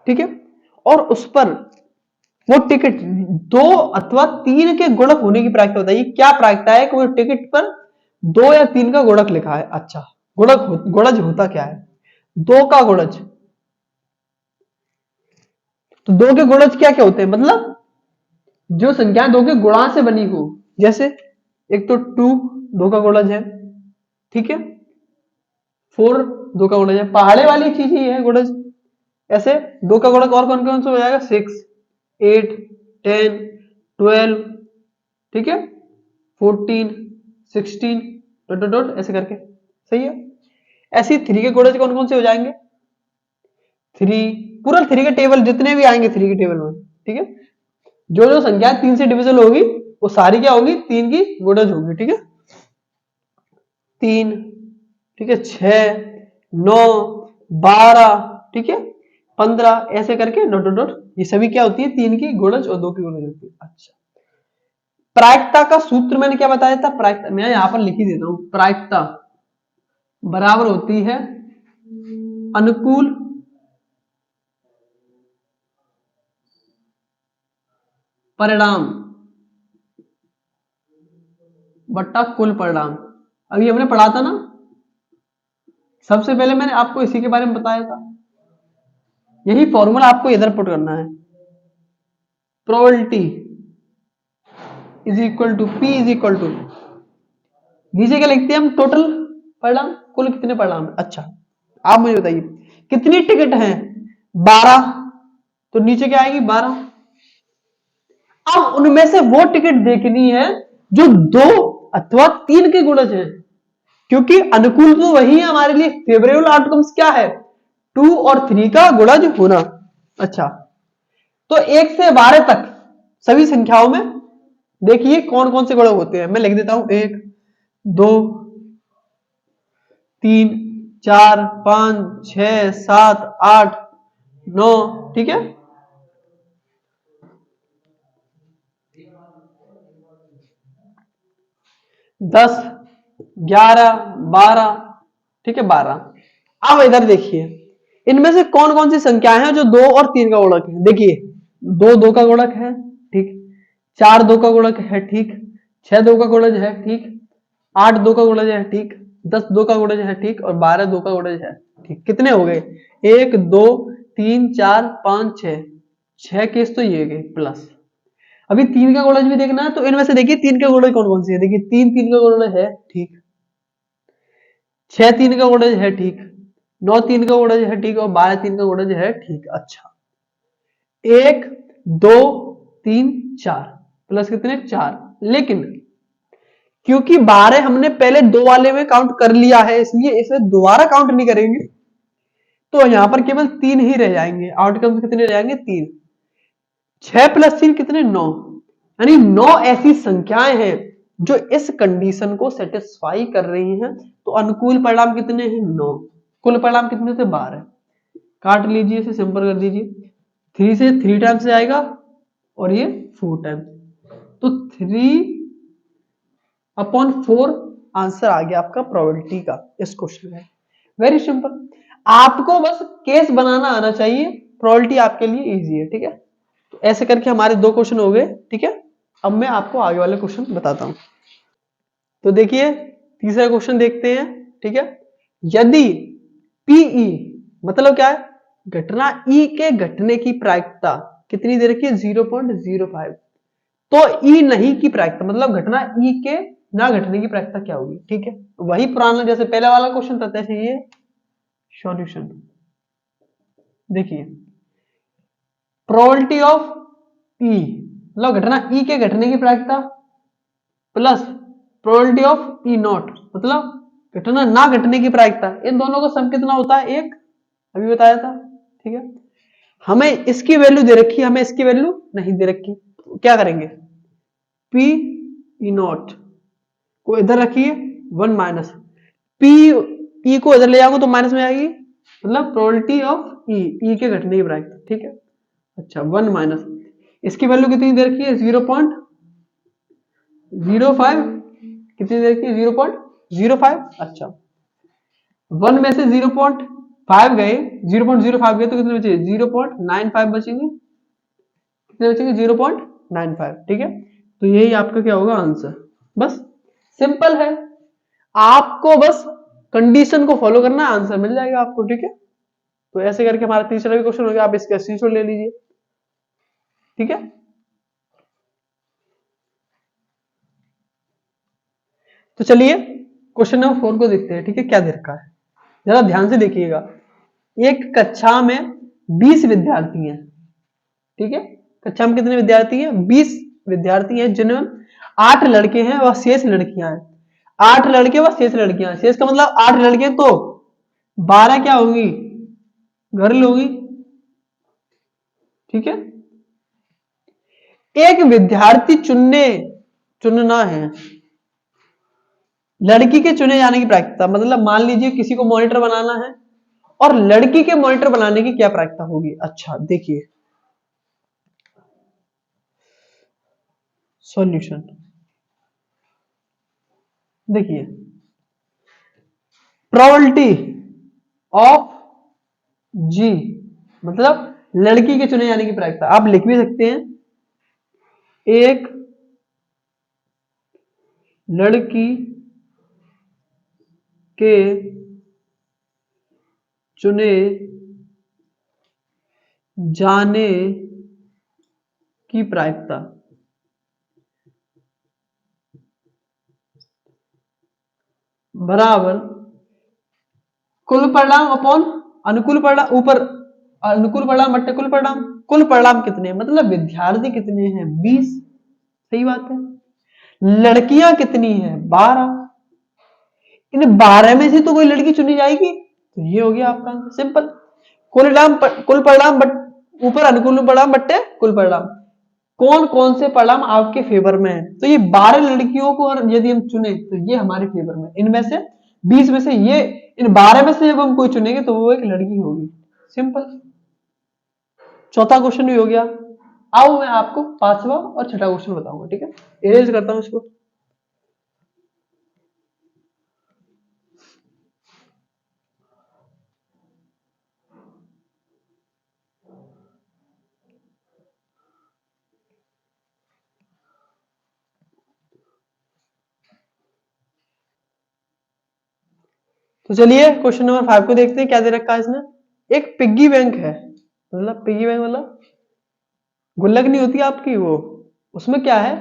ठीक है, और उस पर वो टिकट 2 अथवा 3 के गुणक होने की प्रायिकता बताइए। क्या प्रायिकता है कि वो टिकट पर 2 या 3 का गुणक लिखा है। अच्छा, गुणज होता क्या है, 2 का गुणज, तो 2 के गुणज क्या क्या होते हैं, मतलब जो संख्या 2 के गुणा से बनी हो, जैसे एक तो 2 2 का गुणज है, ठीक है, 4 2 का गुणज है, पहाड़े वाली चीज ही है गुणज। ऐसे 2 का गुणक और कौन कौन सा हो जाएगा, 6 8 10 12, ठीक है, 14 16 डॉट डॉट डॉट ऐसे करके, सही है। ऐसे ही 3 के गुणज कौन कौन से हो जाएंगे, 3, पूरा 3 के टेबल जितने भी आएंगे 3 के टेबल में, ठीक है। जो जो संख्या 3 से डिविजल होगी वो सारी क्या होगी, 3 की गुणज होगी, ठीक है। 3, ठीक है, 6 9 12, ठीक है, 15 ऐसे करके डॉट डॉट डॉट, ये सभी क्या होती है, 3 की गुणज और 2 की गुणज होती है। अच्छा, प्रायिकता का सूत्र मैंने क्या बताया था, प्रायिकता मैं यहां पर लिख ही देता हूं, प्रायिकता बराबर होती है अनुकूल परिणाम बट्टा कुल परिणाम। अभी हमने पढ़ा था ना, सबसे पहले मैंने आपको इसी के बारे में बताया था, यही फॉर्मूला आपको इधर पुट करना है। Probability is equal to p is equal to, नीचे क्या लिखते हैं हम, टोटल परिणाम, कुल कितने परिणाम। अच्छा, आप मुझे बताइए कितनी टिकट हैं, 12, तो नीचे क्या आएगी 12। अब उनमें से वो टिकट देखनी है जो 2 अथवा 3 के गुणज है, क्योंकि अनुकूल तो वही है हमारे लिए, फेवरेबल आउटकम्स क्या है, 2 और 3 का गुणज होना। अच्छा, तो 1 से 12 तक सभी संख्याओं में देखिए कौन कौन से गुणक होते हैं, मैं लिख देता हूं 1 2 3 4 5 6 7 8 9, ठीक है, 10 11 12, ठीक है, 12। अब इधर देखिए इनमें से कौन कौन सी संख्याएं हैं जो 2 और 3 का गुणक है। देखिए 2 2 का गुणक है, ठीक, 4 2 का गुणक है, ठीक, 6 2 का गुणज है, ठीक, 8 2 का गुणज है, ठीक, 10 2 का गुणज है, ठीक, और 12 2 का गुणज है, ठीक। कितने हो गए, 1 2 3 4 5 6, 6 केस तो ये गए प्लस। अभी 3 का गुणज भी देखना है, तो इनमें से देखिए 3 का गुणज कौन कौन सी है, देखिए 3 3 का गुणज है, ठीक, 6 3 का गुणज है, ठीक, 9 3 का गुणज है, ठीक, और 12 3 का गुणज है, ठीक। अच्छा, 1 2 3 4 प्लस कितने 4, लेकिन क्योंकि 12 हमने पहले 2 वाले में काउंट कर लिया है इसलिए इसे दोबारा काउंट नहीं करेंगे, तो यहां पर केवल 3 ही रह जाएंगे। आउटकम्स कितने रह जाएंगे? 3। 6 + 3 कितने? 9। यानी 9 ऐसी संख्याएं हैं जो इस कंडीशन को सेटिस्फाई कर रही हैं। तो अनुकूल परिणाम कितने हैं? 9। कुल परिणाम कितने थे? 12। काट लीजिए, इसे सिंपल कर दीजिए। 3 से 3 टाइम्स से आएगा और ये 4 टाइम्स, तो 3/4 आंसर आ गया आपका प्रोबेबिलिटी का इस क्वेश्चन में। Very simple. आपको बस केस बनाना आना चाहिए, प्रोबेबिलिटी आपके लिए इजी है। ठीक है, तो ऐसे करके हमारे 2 क्वेश्चन हो गए। ठीक है, अब मैं आपको आगे वाले क्वेश्चन बताता हूं। तो देखिए तीसरा क्वेश्चन देखते हैं। ठीक है, यदि पीई मतलब क्या है? घटना ई के घटने की प्रायिकता कितनी दे रखी है? 0.05। तो ई नहीं की प्रायिकता मतलब घटना ई के ना घटने की प्रायिकता क्या होगी? ठीक है, वही पुराना जैसे पहले वाला क्वेश्चन था तैसे ये सॉल्यूशन। देखिए प्रोबेबिलिटी ऑफ ई मतलब घटना ई के घटने की प्रायिकता plus probability of E not मतलब घटना ना घटने की प्रायिकता, इन दोनों का सम कितना होता है? 1। अभी बताया था। ठीक है, हमें इसकी वैल्यू दे रखी है, हमें इसकी वैल्यू नहीं दे रखी, तो क्या करेंगे? पी ई नॉट को इधर रखिए, 1 माइनस पी ई को इधर ले जाऊंगा तो माइनस में आएगी, मतलब प्रोबेबिलिटी ऑफ ई, ई के घटने की प्रायिकता। ठीक है, अच्छा 1 माइनस इसकी वैल्यू कितनी दे रखी है? 0.05। कितनी दे रखी है? 0.05। अच्छा 1 में से 0.5 गए, 0.05 गए तो कितने बचे? 0.95 बचेंगे। कितने बचेंगे? 0.95। ठीक है, तो यही आपका क्या होगा? आंसर। बस सिंपल है, आपको बस कंडीशन को फॉलो करना है, आंसर मिल जाएगा आपको। ठीक है, तो ऐसे करके हमारा तीसरा भी क्वेश्चन हो गया। आप इसका स्क्रीनशॉट ले लीजिए। ठीक है, तो चलिए क्वेश्चन नंबर 4 को देखते हैं। ठीक है, क्या दे रखा है जरा ध्यान से देखिएगा। एक कक्षा में 20 विद्यार्थी हैं। ठीक है, कक्षा में कितने विद्यार्थी हैं? 20 विद्यार्थी हैं, जिनमें 8 लड़के हैं व शेष लड़कियां हैं। 8 लड़के व शेष लड़कियां, शेष का मतलब 8 लड़के तो 12 क्या होंगी? गर्ल होगी। ठीक है, एक विद्यार्थी चुनना है। लड़की के चुने जाने की प्रायिकता मतलब मान लीजिए किसी को मॉनिटर बनाना है और लड़की के मॉनिटर बनाने की क्या प्रायिकता होगी? अच्छा देखिए सॉल्यूशन। देखिए प्रोबेबिलिटी ऑफ जी मतलब लड़की के चुने जाने की प्रायिकता, आप लिख भी सकते हैं एक लड़की के चुने जाने की प्रायिकता बराबर कुल परिणाम अपॉन अनुकूल परिणाम, ऊपर अनुकूल परिणाम बट्टे कुल परिणाम। कुल परिणाम कितने मतलब विद्यार्थी कितने हैं? 20। सही बात है। लड़कियां कितनी हैं? 12। इन 12 में से तो कोई लड़की चुनी जाएगी, तो ये हो गया आपका आंसर। सिंपल। कुल परिणाम बट ऊपर अनुकूल परिणाम बट्टे कुल परिणाम, कौन कौन से परिणाम आपके फेवर में है? तो ये 12 लड़कियों को और यदि हम चुने तो ये हमारे फेवर में, इनमें से 20 में से ये इन 12 में से जब हम कोई चुनेंगे तो वो एक लड़की होगी। सिंपल। चौथा क्वेश्चन भी हो गया। आओ मैं आपको पांचवा और छठा क्वेश्चन बताऊंगा। ठीक है, इरेज करता हूं इसको। तो चलिए क्वेश्चन नंबर 5 को देखते हैं क्या दे रखा है इसने। एक पिग्गी बैंक है, मतलब पिग्गी बैंक मतलब गुल्लक नहीं होती आपकी वो, उसमें क्या है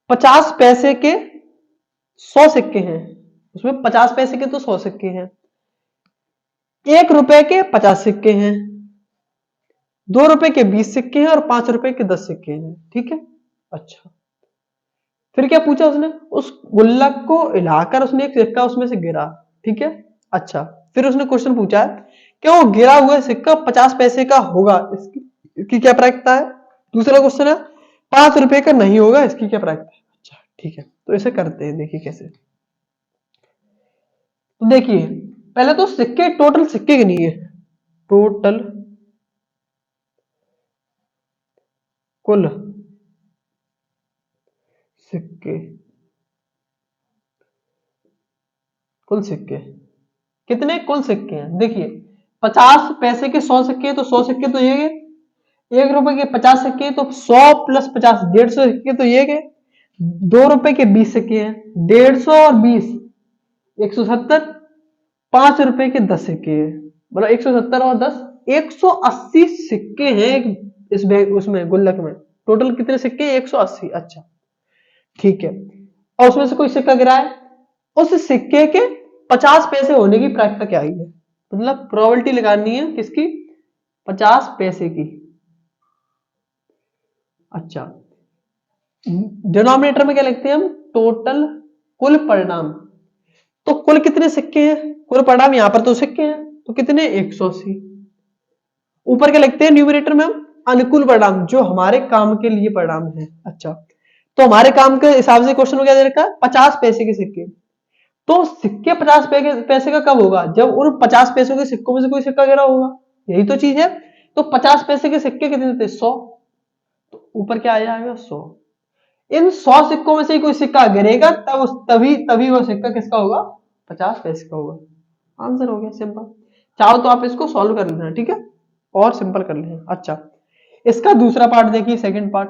50 पैसे के 100 सिक्के हैं। उसमें 50 पैसे के तो 100 सिक्के हैं, 1 रुपए के 50 सिक्के हैं, 2 रुपए के 20 सिक्के हैं और 5 रुपए के 10 सिक्के हैं। ठीक है, अच्छा फिर क्या पूछा उसने? उस गुल्लक को हिलाकर उसने एक सिक्का उसमें से गिरा। ठीक है, अच्छा फिर उसने क्वेश्चन पूछा कि वो गिरा हुआ सिक्का 50 पैसे का होगा, इसकी क्या प्रायिकता है। दूसरा क्वेश्चन है 5 रुपए का नहीं होगा, इसकी क्या प्रायिकता है। अच्छा ठीक है, तो इसे करते हैं, देखिए कैसे। तो देखिए पहले तो सिक्के, टोटल सिक्के की नहीं है, टोटल कुल सिक्के, कुल सिक्के कितने, कुल सिक्के हैं। देखिए 50 पैसे के 100 सिक्के, तो 100 सिक्के तो ये गए। 1 रुपए के 50 सिक्के, तो 100 प्लस 50 150 सिक्के तो ये गए। 2 रुपए के 20 सिक्के हैं, 150 और 20 170। 5 रुपए के 10 सिक्के हैं, मतलब 170 और 10 180 सिक्के हैं इस बैग, उसमें गुल्लक में। टोटल कितने सिक्के, 180। अच्छा ठीक है, और उसमें से कोई सिक्का गिरा है, उस सिक्के के 50 पैसे होने की प्रायिकता क्या आई है, मतलब प्रोबेबिलिटी लगानी है किसकी, 50 पैसे की। अच्छा डिनोमिनेटर में क्या लिखते हैं हम, टोटल कुल परिणाम। तो कुल कितने सिक्के हैं, कुल परिणाम, यहां पर तो सिक्के हैं, तो कितने 180। ऊपर क्या लिखते हैं न्यूमरेटर में हम, अनुकूल परिणाम, जो हमारे काम के लिए परिणाम है। अच्छा तो हमारे काम के हिसाब से क्वेश्चन में क्या दे रखा है, 50 पैसे के सिक्के। तो सिक्के 50 पैसे का कब होगा, जब उन 50 पैसों के सिक्कों में से कोई सिक्का गिरा होगा, यही तो चीज है। तो 50 पैसे के सिक्के कितने थे, 100, तो ऊपर क्या आ जाएगा 100। इन 100 सिक्कों में से कोई सिक्का गिरेगा, तब तभी तभी वो सिक्का किसका होगा, 50 पैसे का होगा। आंसर हो गया, सिंपल। चाहो तो आप इसको सॉल्व कर लेना, ठीक है, और सिंपल कर लेना। अच्छा इसका दूसरा पार्ट देखिए, सेकंड पार्ट।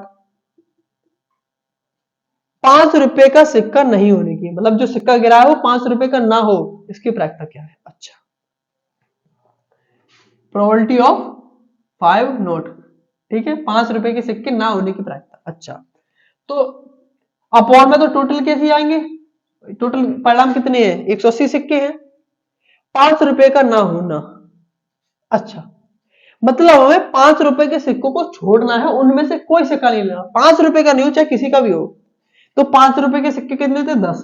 5 रुपए का सिक्का नहीं होने की, मतलब जो सिक्का गिरा है वो 5 रुपए का ना हो, इसकी प्रायिकता क्या है। अच्छा प्रोबेबिलिटी ऑफ 5 नोट, ठीक है, 5 रुपए के सिक्के ना होने की प्रायिकता। अच्छा तो अपॉन में तो टोटल कैसे आएंगे, टोटल परिणाम कितने हैं, 180 सिक्के हैं, 5 रुपए का ना होना। अच्छा मतलब हमें 5 रुपए के सिक्कों को छोड़ना है, उनमें से कोई सिक्का नहीं लेना, 5 रुपए का नहीं हो चाहे किसी का भी हो। तो 5 रुपए के सिक्के कितने थे, 10।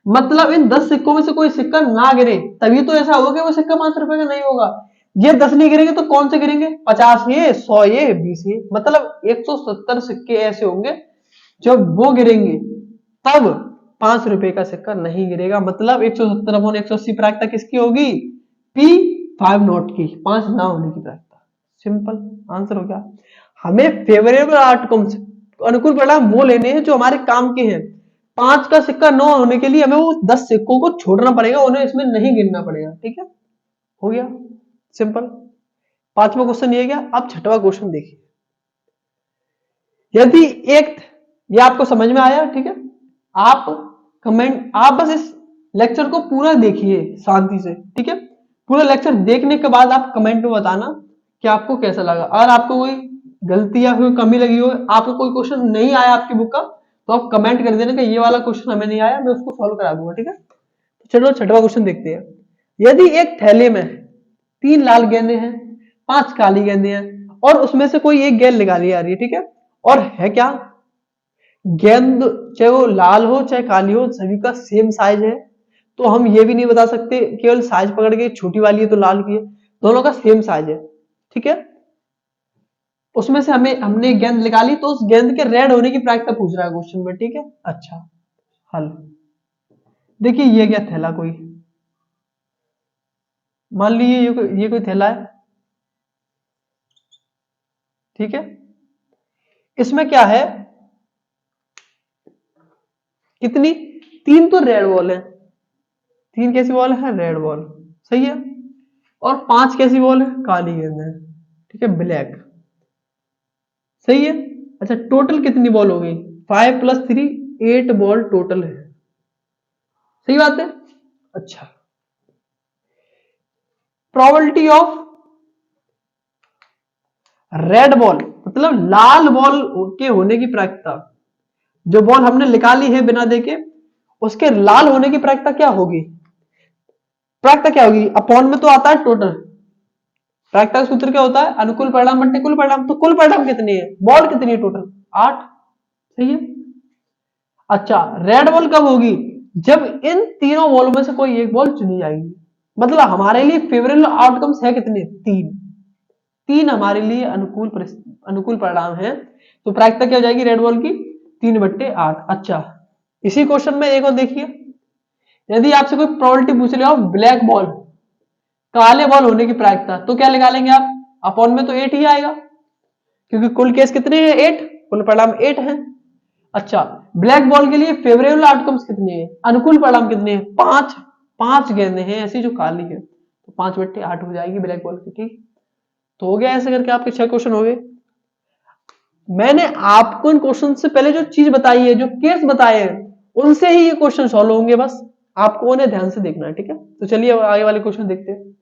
मतलब इन 10 सिक्कों में से कोई सिक्का ना गिरे, तभी तो ऐसा होगा कि वो सिक्का 5 रुपए का नहीं होगा। ये 10 नहीं गिरेंगे तो कौन से गिरेंगे, 50 ये, 100 ये, 20 ये, मतलब 170 सिक्के ऐसे होंगे जब वो गिरेंगे तब 5 रुपए का सिक्का नहीं गिरेगा। मतलब 170 अपॉन 180 प्रायिकता किसकी होगी, पी 5 नोट की, 5 ना होने की प्रायिकता। सिंपल आंसर हो गया। हमें फेवरेबल आउटकम्स, अनुकूल परिणाम वो लेने हैं जो हमारे काम के हैं। 5 का सिक्का 9 होने के लिए हमें वो 10 सिक्कों को छोड़ना पड़ेगा, उन्हें इसमें नहीं गिनना पड़ेगा। ठीक है, हो गया सिंपल। पांचवा क्वेश्चन ये गया। अब छठवां क्वेश्चन देखिए। यदि एक, ये आपको समझ में आया, ठीक है, आप कमेंट, आप बस इस लेक्चर को पूरा देखिए शांति से, ठीक है। पूरा लेक्चर देखने के बाद आप कमेंट में बताना कि आपको कैसा लगा। अगर आपको कोई गलती या कोई कमी लगी हो, आपको कोई क्वेश्चन नहीं आया आपकी बुक का, तो आप कमेंट कर देना कि ये वाला क्वेश्चन हमें नहीं आया, मैं उसको सॉल्व करा दूंगा। ठीक है, तो चलो छठवां क्वेश्चन देखते हैं। यदि एक थैले में 3 लाल गेंदे हैं, 5 काली गेंदे हैं, और उसमें से कोई एक गेंद निकाली जा रही है, ठीक है, और है क्या, गेंद चाहे वो लाल हो चाहे काली हो, सभी का सेम साइज है। तो हम ये भी नहीं बता सकते केवल साइज पकड़ के छोटी वाली है तो लाल की है, दोनों का सेम साइज है। ठीक है, उसमें से हमने गेंद निकाली, तो उस गेंद के रेड होने की प्रायिकता पूछ रहा है क्वेश्चन में। ठीक है, अच्छा हल देखिए, ये क्या थैला, कोई मान लीजिए ये कोई थैला है, ठीक है, इसमें क्या है, कितनी, 3 तो रेड बॉल है, 3 कैसी बॉल है, रेड बॉल, सही है, और 5 कैसी बॉल है, काली गेंद है, ठीक है, ब्लैक, सही है। अच्छा टोटल कितनी बॉल हो गई, 5 + 3 8 बॉल टोटल है, सही बात है। अच्छा प्रोबेबिलिटी ऑफ रेड बॉल, मतलब लाल बॉल के होने की प्रायिकता, जो बॉल हमने निकाली है बिना देखे, उसके लाल होने की प्रायिकता क्या होगी, प्रायिकता क्या होगी, अपॉन में तो आता है टोटल, प्रायिकता का सूत्र क्या होता है, अनुकूल परिणाम बटे कुल परिणाम। तो कुल परिणाम कितनी है, बॉल कितनी है टोटल, 8, सही है। अच्छा रेड बॉल कब होगी, जब इन तीनों बॉल में से कोई एक बॉल चुनी जाएगी, मतलब हमारे लिए फेवरेबल आउटकम्स है कितने? 3। 3 हमारे लिए अनुकूल परिणाम है। तो प्रायिकता क्या हो जाएगी रेड बॉल की? 3/8। अच्छा, इसी क्वेश्चन में एक और देखिए, यदि आपसे कोई प्रोबेबिलिटी पूछ लिया हो ब्लैक बॉल, काले बॉल होने की प्रायिकता, तो क्या निकालेंगे आप? अपॉन में तो 8 ही आएगा, क्योंकि कुल केस कितने हैं? 8, कुल परिणाम 8 है। अच्छा, ब्लैक बॉल के लिए फेवरेबल आउटकम्स कितने हैं? अनुकूल परिणाम कितने हैं? 5। 5 गेंदें हैं ऐसी जो काली है, तो 5/8 हो जाएगी ब्लैक बॉल की। ठीक, तो हो गया, ऐसे करके आपके 6 क्वेश्चन हो गए। मैंने आपको इन क्वेश्चन से पहले जो चीज बताई है, जो केस बताए हैं, उनसे ही ये क्वेश्चन सॉल्व होंगे, बस आपको उन्हें ध्यान से देखना है। ठीक है, तो चलिए अब आगे वाले क्वेश्चन देखते हैं।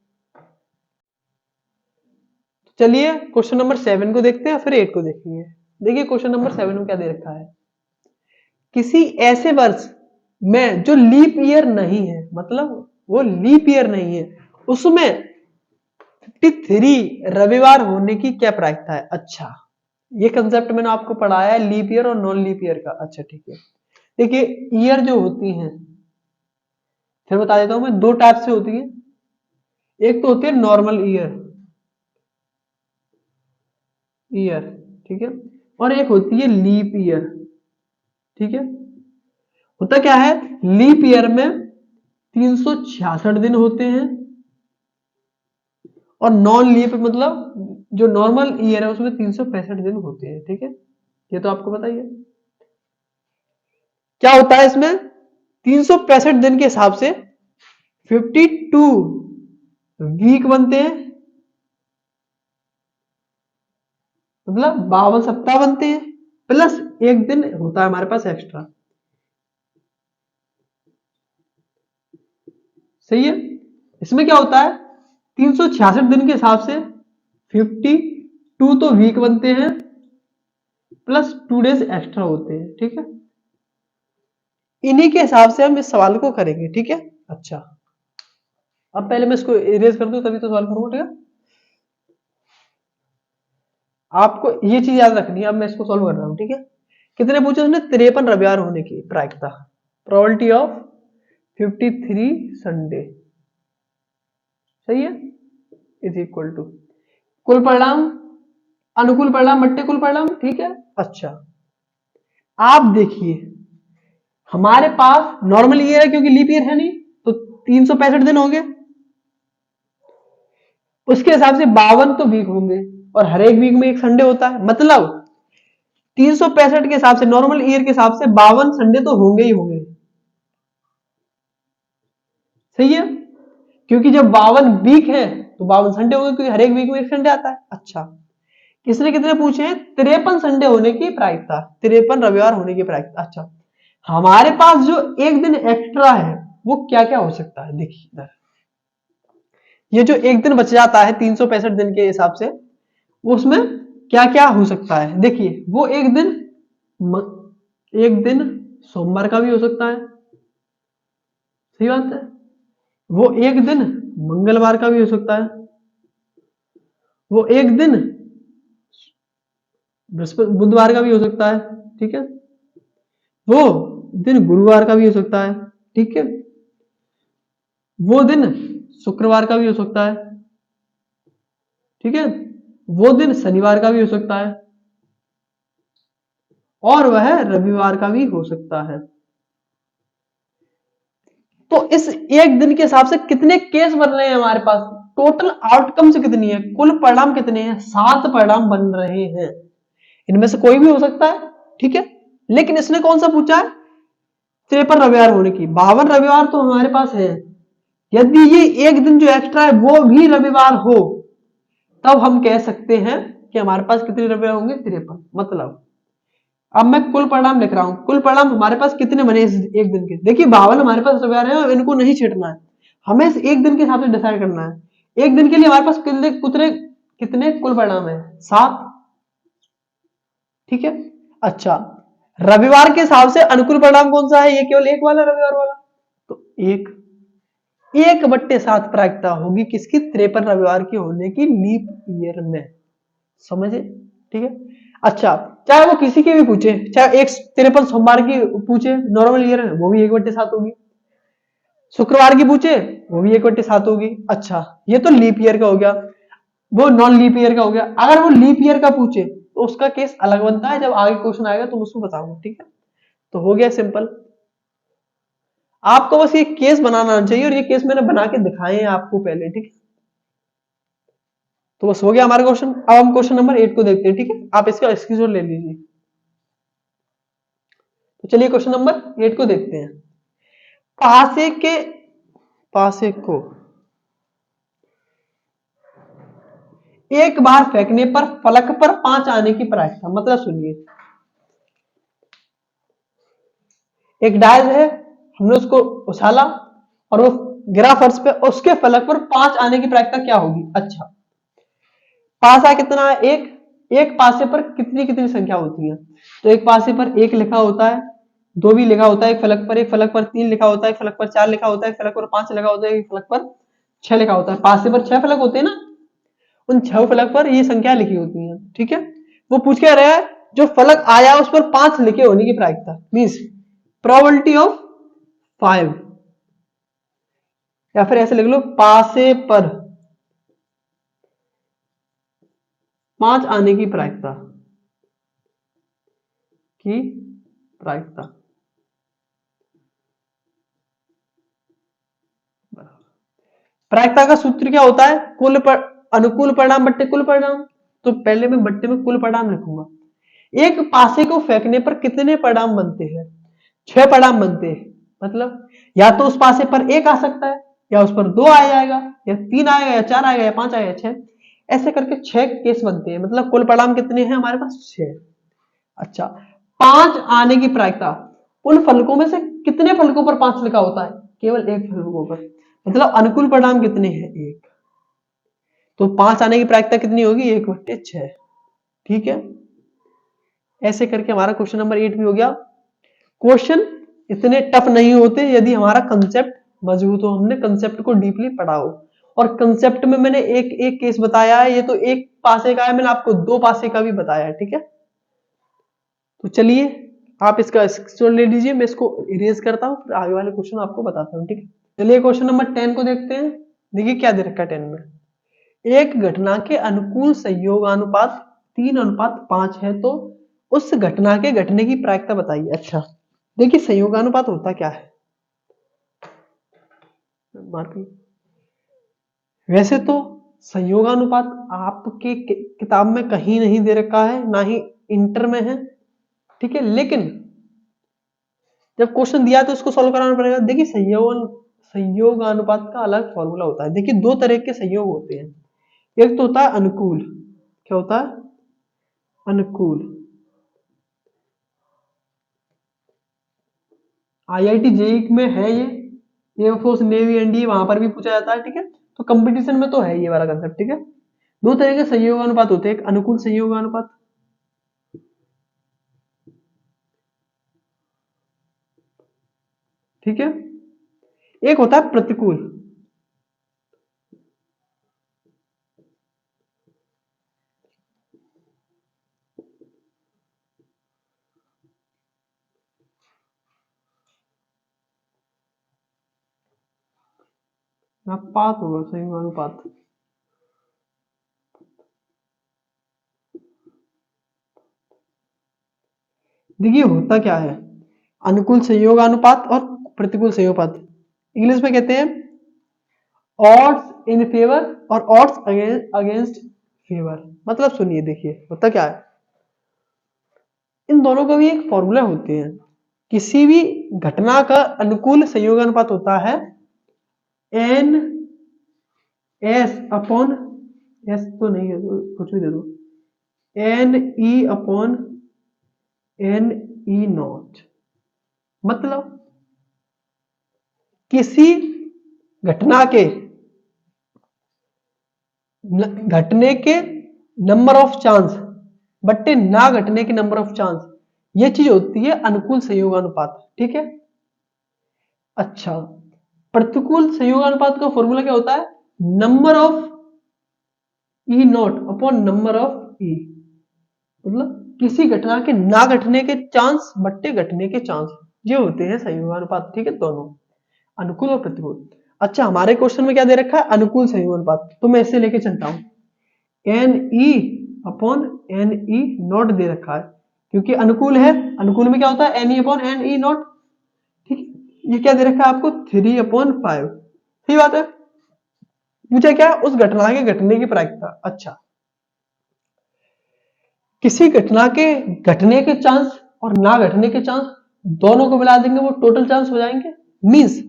चलिए क्वेश्चन नंबर 7 को देखते हैं, फिर 8 को देखेंगे। देखिए क्वेश्चन नंबर 7 में क्या दे रखा है, किसी ऐसे वर्ष में जो लीप ईयर नहीं है, मतलब वो लीप ईयर नहीं है, उसमें 53 रविवार होने की क्या प्रायिकता है? अच्छा, ये कंसेप्ट मैंने आपको पढ़ाया है लीप ईयर और नॉन लीप ईयर का। अच्छा ठीक है, देखिए ईयर जो होती हैं, फिर बता देता हूं मैं, 2 टाइप से होती है। एक तो होती है नॉर्मल ईयर, ठीक है, और एक होती है लीप ईयर। ठीक है, होता क्या है, लीप ईयर में 366 दिन होते हैं, और नॉन लीप मतलब जो नॉर्मल ईयर है उसमें 365 दिन होते हैं। ठीक है, ये तो आपको बताइए क्या होता है इसमें। 365 दिन के हिसाब से 52 वीक बनते हैं, मतलब 52 सप्ताह बनते हैं, प्लस एक दिन होता है हमारे पास एक्स्ट्रा। सही है, इसमें क्या होता है, 366 दिन के हिसाब से 52 तो वीक बनते हैं, प्लस 2 डेज एक्स्ट्रा होते हैं। ठीक है, इन्हीं के हिसाब से हम इस सवाल को करेंगे। ठीक है, अच्छा अब पहले मैं इसको इरेज कर दूं तभी तो सवाल करूंगा। ठीक है, आपको ये चीज याद रखनी है। अब मैं इसको सॉल्व कर रहा हूं। ठीक है, कितने पूछे उसने? 53 रविवार होने की प्रायिकता, प्रोबेबिलिटी ऑफ 53 संडे। सही है, इज इक्वल टू कुल परिणाम, अनुकूल परिणाम बट्टे कुल परिणाम। ठीक है, अच्छा आप देखिए, हमारे पास नॉर्मल ईयर है क्योंकि लीप ईयर है नहीं, तो 365 दिन होंगे, उसके हिसाब से 52 तो वीक होंगे, और हर एक वीक में एक संडे होता है, मतलब 365 के हिसाब से, नॉर्मल ईयर के हिसाब से 52 संडे तो होंगे ही होंगे। सही है, क्योंकि जब 52 वीक है तो 52 संडे होंगे, क्योंकि हर एक वीक में एक संडे आता है। अच्छा, इसने कितने पूछे हैं? 53 संडे होने की प्रायिकता, 53 रविवार होने की प्रायिकता। अच्छा, हमारे पास जो एक दिन एक्स्ट्रा है वो क्या क्या हो सकता है? देखिए इधर, ये जो एक दिन बच जाता है 365 दिन के हिसाब से, उसमें क्या क्या हो सकता है? देखिए, वो एक दिन सोमवार का भी हो सकता है। सही बात है, वो एक दिन मंगलवार का भी हो सकता है, वो एक दिन बृहस्पति बुधवार का भी हो सकता है। ठीक है, वो दिन गुरुवार का भी हो सकता है। ठीक है, वो दिन शुक्रवार का भी हो सकता है। ठीक है, वो दिन शनिवार का भी हो सकता है, और वह रविवार का भी हो सकता है। तो इस एक दिन के हिसाब से कितने केस बन रहे हैं हमारे पास? टोटल आउटकम्स कितनी है? कुल परिणाम कितने हैं? 7 परिणाम बन रहे हैं, इनमें से कोई भी हो सकता है। ठीक है, लेकिन इसने कौन सा पूछा है? 53 रविवार होने की। 52 रविवार तो हमारे पास है, यदि ये एक दिन जो एक्स्ट्रा है वो भी रविवार हो, तब हम कह सकते हैं कि हमारे पास कितने रविवार होंगे? 53। मतलब अब मैं कुल परिणाम लिख रहा हूं, कुल परिणाम हमारे पास कितने बने इस एक दिन के? देखिए 52 हमारे पास रविवार है, इनको नहीं छेड़ना है, हमें इस एक दिन के हिसाब से डिसाइड करना है। एक दिन के लिए हमारे पास कितने कितने कुल परिणाम है? 7। ठीक है, अच्छा रविवार के हिसाब से अनुकूल परिणाम कौन सा है? ये केवल एक वाला रविवार वाला, तो 1/7 प्रायिकता होगी किसकी? 53 रविवार की होने की लीप ईयर में। समझे? ठीक है, अच्छा चाहे वो किसी के भी पूछे, चाहे एक 53 सोमवार की पूछे, नॉर्मल ईयर है, वो भी 1/7 होगी। शुक्रवार की पूछे वो भी 1/7 होगी। अच्छा, ये तो लीप ईयर का हो गया, वो नॉन लीप ईयर का हो गया। अगर वो लीप ईयर का पूछे तो उसका केस अलग बनता है, जब आगे क्वेश्चन आएगा तो उसको बताऊंगा, ठीक है। तो हो गया सिंपल, आपको बस ये केस बनाना आना चाहिए, और ये केस मैंने बना के दिखाए हैं आपको पहले, ठीक है। तो बस हो गया हमारा क्वेश्चन। अब हम क्वेश्चन नंबर 8 को देखते हैं, ठीक है। आप इसका स्क्रीनशॉट ले लीजिए। तो चलिए क्वेश्चन नंबर 8 को देखते हैं। पासे के पासे को एक बार फेंकने पर फलक पर 5 आने की प्रायिकता, मतलब सुनिए, एक डायल है, हमने उसको उछाला और वो गिरा फर्श पे, उसके फलक पर 5 आने की प्रायिकता क्या होगी। अच्छा, पासा कितना है, एक, एक पासे पर कितनी कितनी संख्या होती है। तो एक पासे पर 1 लिखा होता है, 2 भी लिखा होता है एक फलक पर, एक फलक पर 3 लिखा होता है, एक फलक पर 4 लिखा होता है, एक फलक पर 5 लिखा होता है, एक फलक पर 6 लिखा होता है। पासे पर 6 फलक होते हैं ना, उन 6 फलक पर ये संख्या लिखी होती है, ठीक है। वो पूछ क्या रहा है, जो फलक आया उस पर 5 लिखे होने की प्रायिकता, मीन्स प्रोबेबिलिटी ऑफ 5, या फिर ऐसे लिख लो, पासे पर 5 आने की प्रायिकता, की प्रायिकता। प्रायिकता का सूत्र क्या होता है, अनुकूल परिणाम बट्टे कुल परिणाम। तो पहले मैं बट्टे में कुल परिणाम लिखूंगा। एक पासे को फेंकने पर कितने परिणाम बनते हैं, 6 परिणाम बनते हैं। मतलब या तो उस पासे पर 1 आ सकता है, या उस पर 2 आ जाएगा, या 3 आएगा, या 4 आएगा, या 5 आएगा, 6, ऐसे करके 6 केस बनते हैं। मतलब कुल परिणाम कितने हैं हमारे पास, 6। अच्छा, 5 आने की प्रायिकता, उन फलकों में से कितने फलकों पर 5 लिखा होता है, केवल एक फलकों पर। मतलब अनुकूल परिणाम कितने हैं, 1। तो 5 आने की प्रायिकता कितनी होगी, 1/6, ठीक है। ऐसे करके हमारा क्वेश्चन नंबर 8 भी हो गया। क्वेश्चन इतने टफ नहीं होते यदि हमारा कंसेप्ट मजबूत हो, हमने कंसेप्ट को डीपली पढ़ा हो। और कंसेप्ट में मैंने एक एक केस बताया है, ये तो एक पासे का है, मैंने आपको 2 पासे का भी बताया है, ठीक है। तो चलिए आप इसका स्क्रीनशॉट ले लीजिए, मैं इसको इरेज करता हूं, फिर आगे वाले क्वेश्चन आपको बताता हूं, ठीक है। चलिए क्वेश्चन नंबर 10 को देखते हैं। देखिए क्या दे रखा है 10 में, एक घटना के अनुकूल संयोगानुपात 3:5 है, तो उस घटना के घटने की प्रायिकता बताइए। अच्छा, देखिए संयोगानुपात होता क्या है, मार्किंग, वैसे तो संयोगानुपात आपके किताब में कहीं नहीं दे रखा है, ना ही इंटर में है, ठीक है। लेकिन जब क्वेश्चन दिया तो उसको सॉल्व कराना पड़ेगा। देखिए संयोगानुपात का अलग फॉर्मूला होता है। देखिए 2 तरह के संयोग होते हैं, एक तो होता है अनुकूल, क्या होता है, अनुकूल। IIT जेईई में है ये, एयरफोर्स नेवी एनडीए वहां पर भी पूछा जाता है, ठीक है। तो कंपटीशन में तो है ये वाला कंसेप्ट, ठीक है। 2 तरह के संयोगानुपात होते हैं, एक अनुकूल संयोगानुपात, ठीक है, एक होता है प्रतिकूल। पात होगा संयोगानुपात, देखिए होता क्या है, अनुकूल संयोगानुपात और प्रतिकूल संयोगानुपात, इंग्लिश में कहते हैं ऑड्स इन फेवर और ऑड्स अगेंस्ट फेवर। मतलब सुनिए, देखिए होता क्या है, इन दोनों का भी एक फॉर्मूला होते हैं। किसी भी घटना का अनुकूल संयोगानुपात होता है एन एस अपॉन, एस तो नहीं है, कुछ भी दे दो, n e upon n e not. मतलब किसी घटना के घटने के नंबर ऑफ चांस बट्टे ना घटने के नंबर ऑफ चांस, ये चीज होती है अनुकूल संयोगानुपात, ठीक है। अच्छा, प्रतिकूल संयोगानुपात का फॉर्मूला क्या होता है, number of E not upon number of E. मतलब किसी घटना के ना घटने के चांस बट्टे घटने के चांस, ये होते हैं संयोगानुपात, ठीक है दोनों। अनुकूल और प्रतिकूल। अच्छा, हमारे क्वेश्चन में क्या दे रखा है, अनुकूल संयोग अनुपात, तो मैं इसे लेके चलता हूं, NE/NE0 दे रखा है, क्योंकि अनुकूल है, अनुकूल में क्या होता है NE/NE0, ठीक है। ये क्या दे रखा है आपको 3/5, सही बात है। पूछा क्या, उस घटना के घटने की प्रायिकता। अच्छा, किसी घटना के घटने के चांस और ना घटने के चांस दोनों को मिला देंगे वो टोटल चांस हो जाएंगे। मींस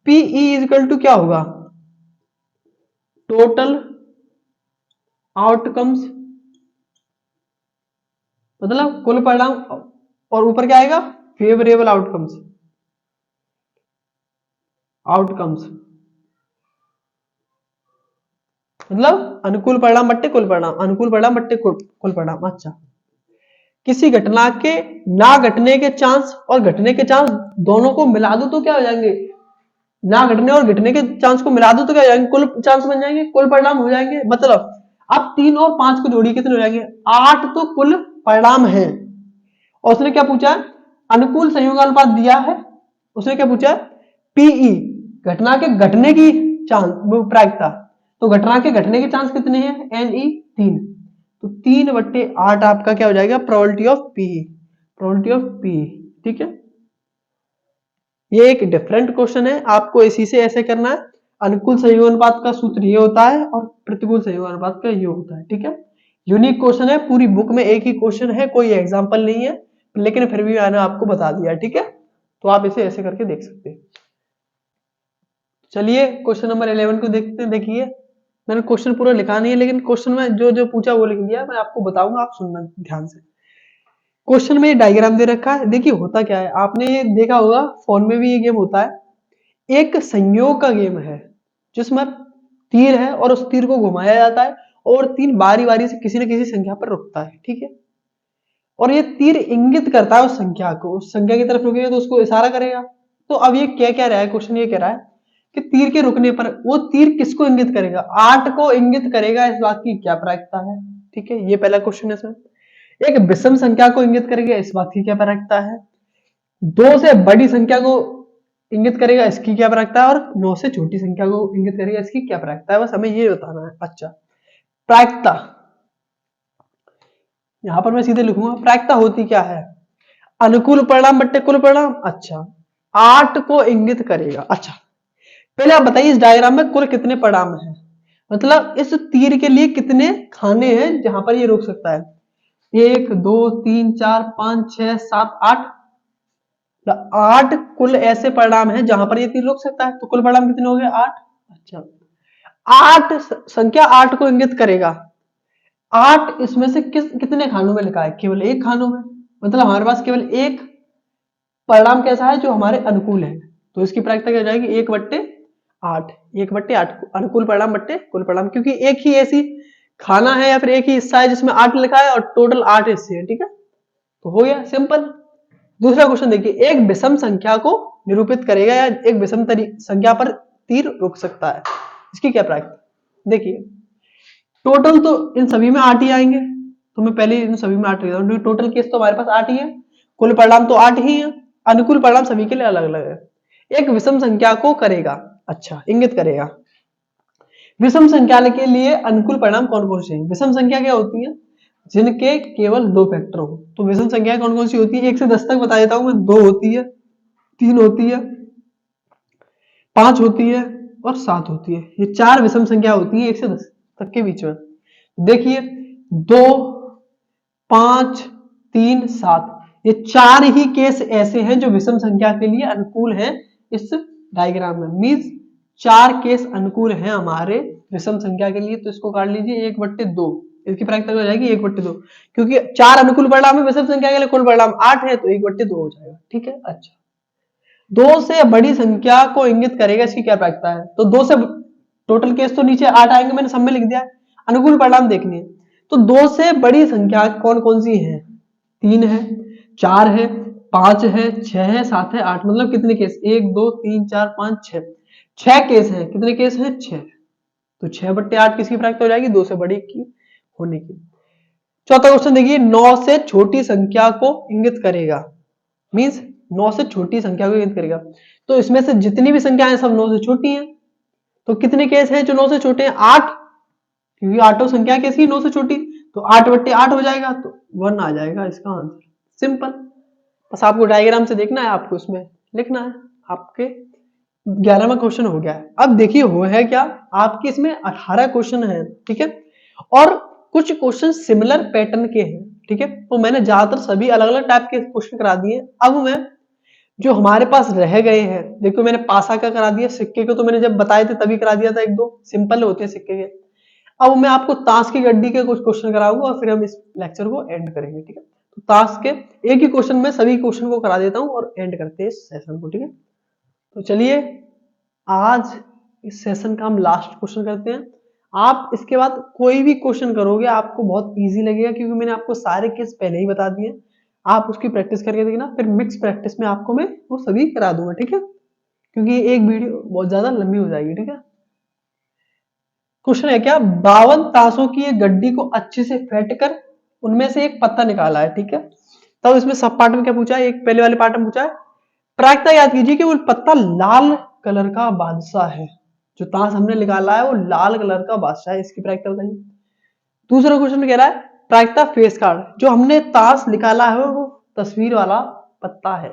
PE इक्वल टू क्या होगा, टोटल आउटकम्स, मतलब कुल परिणाम, और ऊपर क्या आएगा, फेवरेबल आउटकम्स, आउटकम्स मतलब अनुकूल परिणाम बट्टे कुल परिणाम, अनुकूल परिणाम बट्टे कुल परिणाम। अच्छा, किसी घटना के ना घटने के चांस और घटने के चांस दोनों को मिला दो तो क्या हो जाएंगे, ना घटने और घटने के चांस को मिला दो तो क्या हो जाएंगे, कुल चांस बन जाएंगे, कुल परिणाम हो जाएंगे। मतलब अब 3 और 5 को जोड़िए, कितने हो जाएंगे, 8 तो कुल परिणाम है। और उसने क्या पूछा, अनुकूल संयोगानुपात दिया है, उसने क्या पूछा, PE घटना के घटने की चांस प्रायिकता, तो घटना के घटने के चांस कितने हैं, NE 3, तो 3/8 आपका क्या हो जाएगा, probability of PE, probability of PE, ठीक है। ये एक डिफरेंट क्वेश्चन है, आपको इसी से ऐसे करना है। अनुकूल संयोगानुपात का सूत्र ये होता है और प्रतिकूल संयोगानुपात का ये होता है, ठीक है। यूनिक क्वेश्चन है, पूरी बुक में एक ही क्वेश्चन है, कोई एग्जांपल नहीं है, लेकिन फिर भी मैंने आपको बता दिया, ठीक है। तो आप इसे ऐसे करके देख सकते हैं। चलिए क्वेश्चन नंबर 11 को देखते हैं। देखिए, मैंने क्वेश्चन पूरा लिखा नहीं है, लेकिन क्वेश्चन में जो जो पूछा वो लिख दिया, मैं आपको बताऊंगा, आप सुनना ध्यान से। क्वेश्चन में डायग्राम दे रखा है, देखिए होता क्या है, आपने ये देखा होगा, फोन में भी ये गेम होता है, एक संयोग का गेम है जिसमें तीर है और उस तीर को घुमाया जाता है और तीर बारी बारी से किसी न किसी संख्या पर रुकता है, ठीक है। और ये तीर इंगित करता है उस संख्या को, उस संख्या की तरफ रुकेगा तो उसको इशारा करेगा। तो अब ये क्या कह रहा है, क्वेश्चन ये कह रहा है कि तीर के रुकने पर वो तीर किसको इंगित करेगा, 8 को इंगित करेगा, इस बात की क्या प्रायिकता है, ठीक है। ये पहला क्वेश्चन है सर। एक विषम संख्या को इंगित करेगा, इस बात की क्या प्रायिकता है। 2 से बड़ी संख्या को इंगित करेगा, इसकी क्या प्रायिकता है, और 9 से छोटी संख्या को इंगित करेगा, इसकी क्या प्रायिकता है, बस हमें ये बताना है। अच्छा, प्रायिकता, यहां पर मैं सीधे लिखूंगा, प्रायिकता होती क्या है, अनुकूल परिणाम बट्टे कुल परिणाम। अच्छा, 8 को इंगित करेगा। अच्छा, पहले आप बताइए इस डायग्राम में कुल कितने परिणाम हैं, मतलब इस तीर के लिए कितने खाने हैं जहां पर ये रोक सकता है, 1 2 3 4 5 6 7 8, 8 कुल ऐसे परिणाम हैं जहां पर ये तीर रोक सकता है, तो कुल परिणाम कितने हो गए, 8। अच्छा, 8 संख्या 8 को इंगित करेगा, 8 इसमें से कितने खानों में लिखा है, केवल एक खानों में, मतलब हमारे पास केवल एक परिणाम कैसा है जो हमारे अनुकूल है, तो इसकी प्रायिकता क्या हो जाएगी, 1/8, 1/8 अनुकूल परिणाम बट्टे कुल परिणाम, क्योंकि एक ही ऐसी खाना है या फिर एक ही हिस्सा है जिसमें 8 लिखा है और टोटल 8 हिस्से हैं, ठीक है। तो हो गया सिंपल। दूसरा क्वेश्चन देखिए, एक विषम संख्या को निरूपित करेगा या एक विषम संख्या पर तीर रुक सकता है, इसकी क्या प्रायिकता। देखिए, टोटल तो इन सभी में 8 ही आएंगे, तो मैं पहले इन सभी में 8 लिख रहा हूं, टोटल केस तो हमारे पास 8 ही है, कुल परिणाम तो 8 ही है, अनुकूल परिणाम सभी के लिए अलग अलग है। एक विषम संख्या को करेगा, अच्छा इंगित करेगा। विषम संख्या के लिए अनुकूल परिणाम कौन कौन से हैं, विषम संख्या क्या होती है, जिनके केवल 2 फैक्टर हो। तो विषम संख्या कौन कौन सी होती है, 1 से 10 तक बता देता हूं मैं, 2 होती है, 3 होती है, 5 होती है और 7 होती है। ये 4 विषम संख्या होती है 1 से 10 तक के बीच में। देखिए 2 5 3 7, ये 4 ही केस ऐसे हैं जो विषम संख्या के लिए अनुकूल हैं इस डायग्राम में। मींस 4 केस अनुकूल हैं हमारे विषम संख्या के लिए, तो इसको काट लीजिए 1/2, इसकी प्रायिकता हो जाएगी 1/2, क्योंकि 4 अनुकूल परिणाम है विषम संख्या के लिए, कुल परिणाम 8 है, तो 1/2 हो जाएगा, ठीक है। अच्छा, 2 से बड़ी संख्या को इंगित करेगा, इसकी क्या प्रायिकता है, तो 2 से टोटल केस तो नीचे 8 आएंगे, मैंने सब में लिख दिया, अनुकूल परिणाम देखनी है। तो 2 से बड़ी संख्या कौन कौन सी है, 3 है, 4 है, 5 है, 6 है, 7 है, 8, मतलब कितने केस, 1 2 3 4 5 6, 6 केस हैं, कितने केस हैं, 6, तो 6/8 किसकी प्रायिकता हो जाएगी, 2 से बड़ी की होने की। चौथा क्वेश्चन देखिए, 9 से छोटी संख्या को इंगित करेगा, मींस 9 से छोटी संख्या को गिनती करेगा। तो इसमें से जितनी भी संख्याएं सब 9 से छोटी हैं। तो कितने केस हैं जो 9 से छोटे हैं? 8, क्योंकि आठों संख्या कैसी 9 से छोटी, तो 8/8 हो जाएगा, तो 1 आ जाएगा इसका आंसर। सिंपल। बस आपको डायग्राम से देखना है, आपको इसमें लिखना है। आपके 11वां क्वेश्चन हो गया है। अब देखिए हो है क्या, आपके इसमें 18 क्वेश्चन है, ठीक है, और कुछ क्वेश्चन सिमिलर पैटर्न के हैं, ठीक है। तो मैंने ज्यादातर सभी अलग अलग टाइप के क्वेश्चन करा दिए। अब मैं जो हमारे पास रह गए हैं, देखो मैंने पासा का करा दिया, सिक्के को तो मैंने जब बताए थे तभी करा दिया था, एक दो सिंपल होते हैं सिक्के के। अब मैं आपको ताश की गड्डी के कुछ क्वेश्चन कराऊंगा और फिर हम इस लेक्चर को एंड करेंगे, ठीक है। तो ताश के एक ही क्वेश्चन में सभी क्वेश्चन को करा देता हूं और एंड करते हैं इस सेशन को, ठीक है। तो चलिए आज इस सेशन का हम लास्ट क्वेश्चन करते हैं। आप इसके बाद कोई भी क्वेश्चन करोगे आपको बहुत इजी लगेगा, क्योंकि मैंने आपको सारे केस पहले ही बता दिए। आप उसकी प्रैक्टिस करके देखना, फिर मिक्स प्रैक्टिस में आपको मैं वो सभी करा दूंगा, ठीक है, क्योंकि एक वीडियो बहुत ज्यादा लंबी हो जाएगी, ठीक है। क्वेश्चन है क्या, 52 ताशों की एक गड्डी को अच्छे से फेंट कर उनमें से एक पत्ता निकाला है, ठीक है। तब इसमें सब पार्ट में क्या पूछा है, एक पहले वाले पार्ट में पूछा है प्रायिकता याद कीजिए कि वो पत्ता लाल कलर का बादशाह है। जो ताश हमने निकाला है वो लाल कलर का बादशाह है, इसकी प्रायिकता बताइए। दूसरा क्वेश्चन कह रहा है प्रायिकता फेस कार्ड, जो हमने ताश निकाला है वो तस्वीर वाला पत्ता है।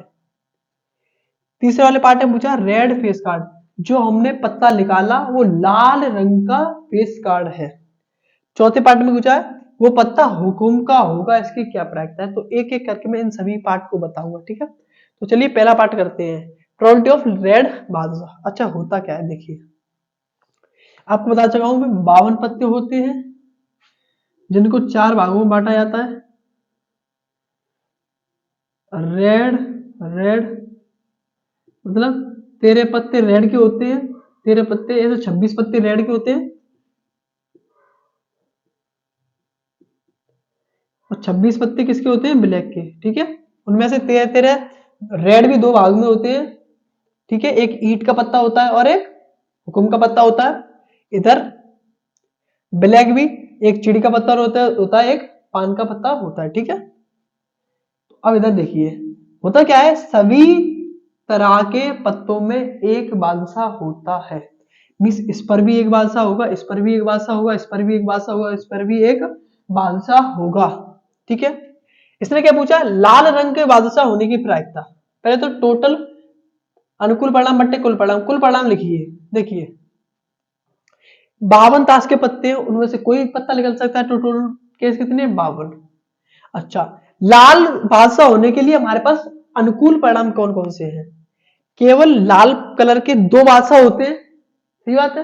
तीसरे वाले पार्ट में पूछा रेड फेस कार्ड, जो हमने पत्ता निकाला वो लाल रंग का फेस कार्ड है। चौथे पार्ट में पूछा है वो पत्ता हुकुम का होगा, इसकी क्या प्रायिकता है। तो एक एक करके मैं इन सभी पार्ट को बताऊंगा, ठीक है। तो चलिए पहला पार्ट करते हैं, प्रोबेबिलिटी ऑफ रेड बादशाह। अच्छा होता क्या है देखिए, आपको बता चुका हूं मैं 52 पत्ते होते हैं जिनको 4 भागों में बांटा जाता है। रेड रेड मतलब 13 पत्ते रेड के होते हैं, 13 पत्ते ऐसे 26 पत्ते रेड के होते हैं और 26 पत्ते किसके होते हैं, ब्लैक के, ठीक है। उनमें से 13 रेड भी 2 भाग में होते हैं, ठीक है। एक ईंट का पत्ता होता है और एक हुकुम का पत्ता होता है। इधर ब्लैक भी एक चिड़ी का पत्ता होता है, एक पान का पत्ता होता है, ठीक है। तो अब इधर देखिए होता क्या है, सभी तरह के पत्तों में एक बादशाह होता है। मींस इस पर भी एक बादशाह होगा, इस पर भी एक बादशाह होगा, इस पर भी एक बादशाह होगा, इस पर भी एक बादशाह होगा, ठीक है। इसने क्या पूछा, लाल रंग के बादशाह होने की प्रायिकता। पहले तो टोटल अनुकूल परिणाम बट्टे कुल परिणाम, कुल परिणाम लिखिए। देखिए 52 ताश के पत्ते हैं, उनमें से कोई पत्ता निकल सकता है, टोटल केस कितने 52। अच्छा लाल बादशाह होने के लिए हमारे पास अनुकूल परिणाम कौन कौन से हैं, केवल लाल कलर के 2 बादशाह होते हैं, सही बात है।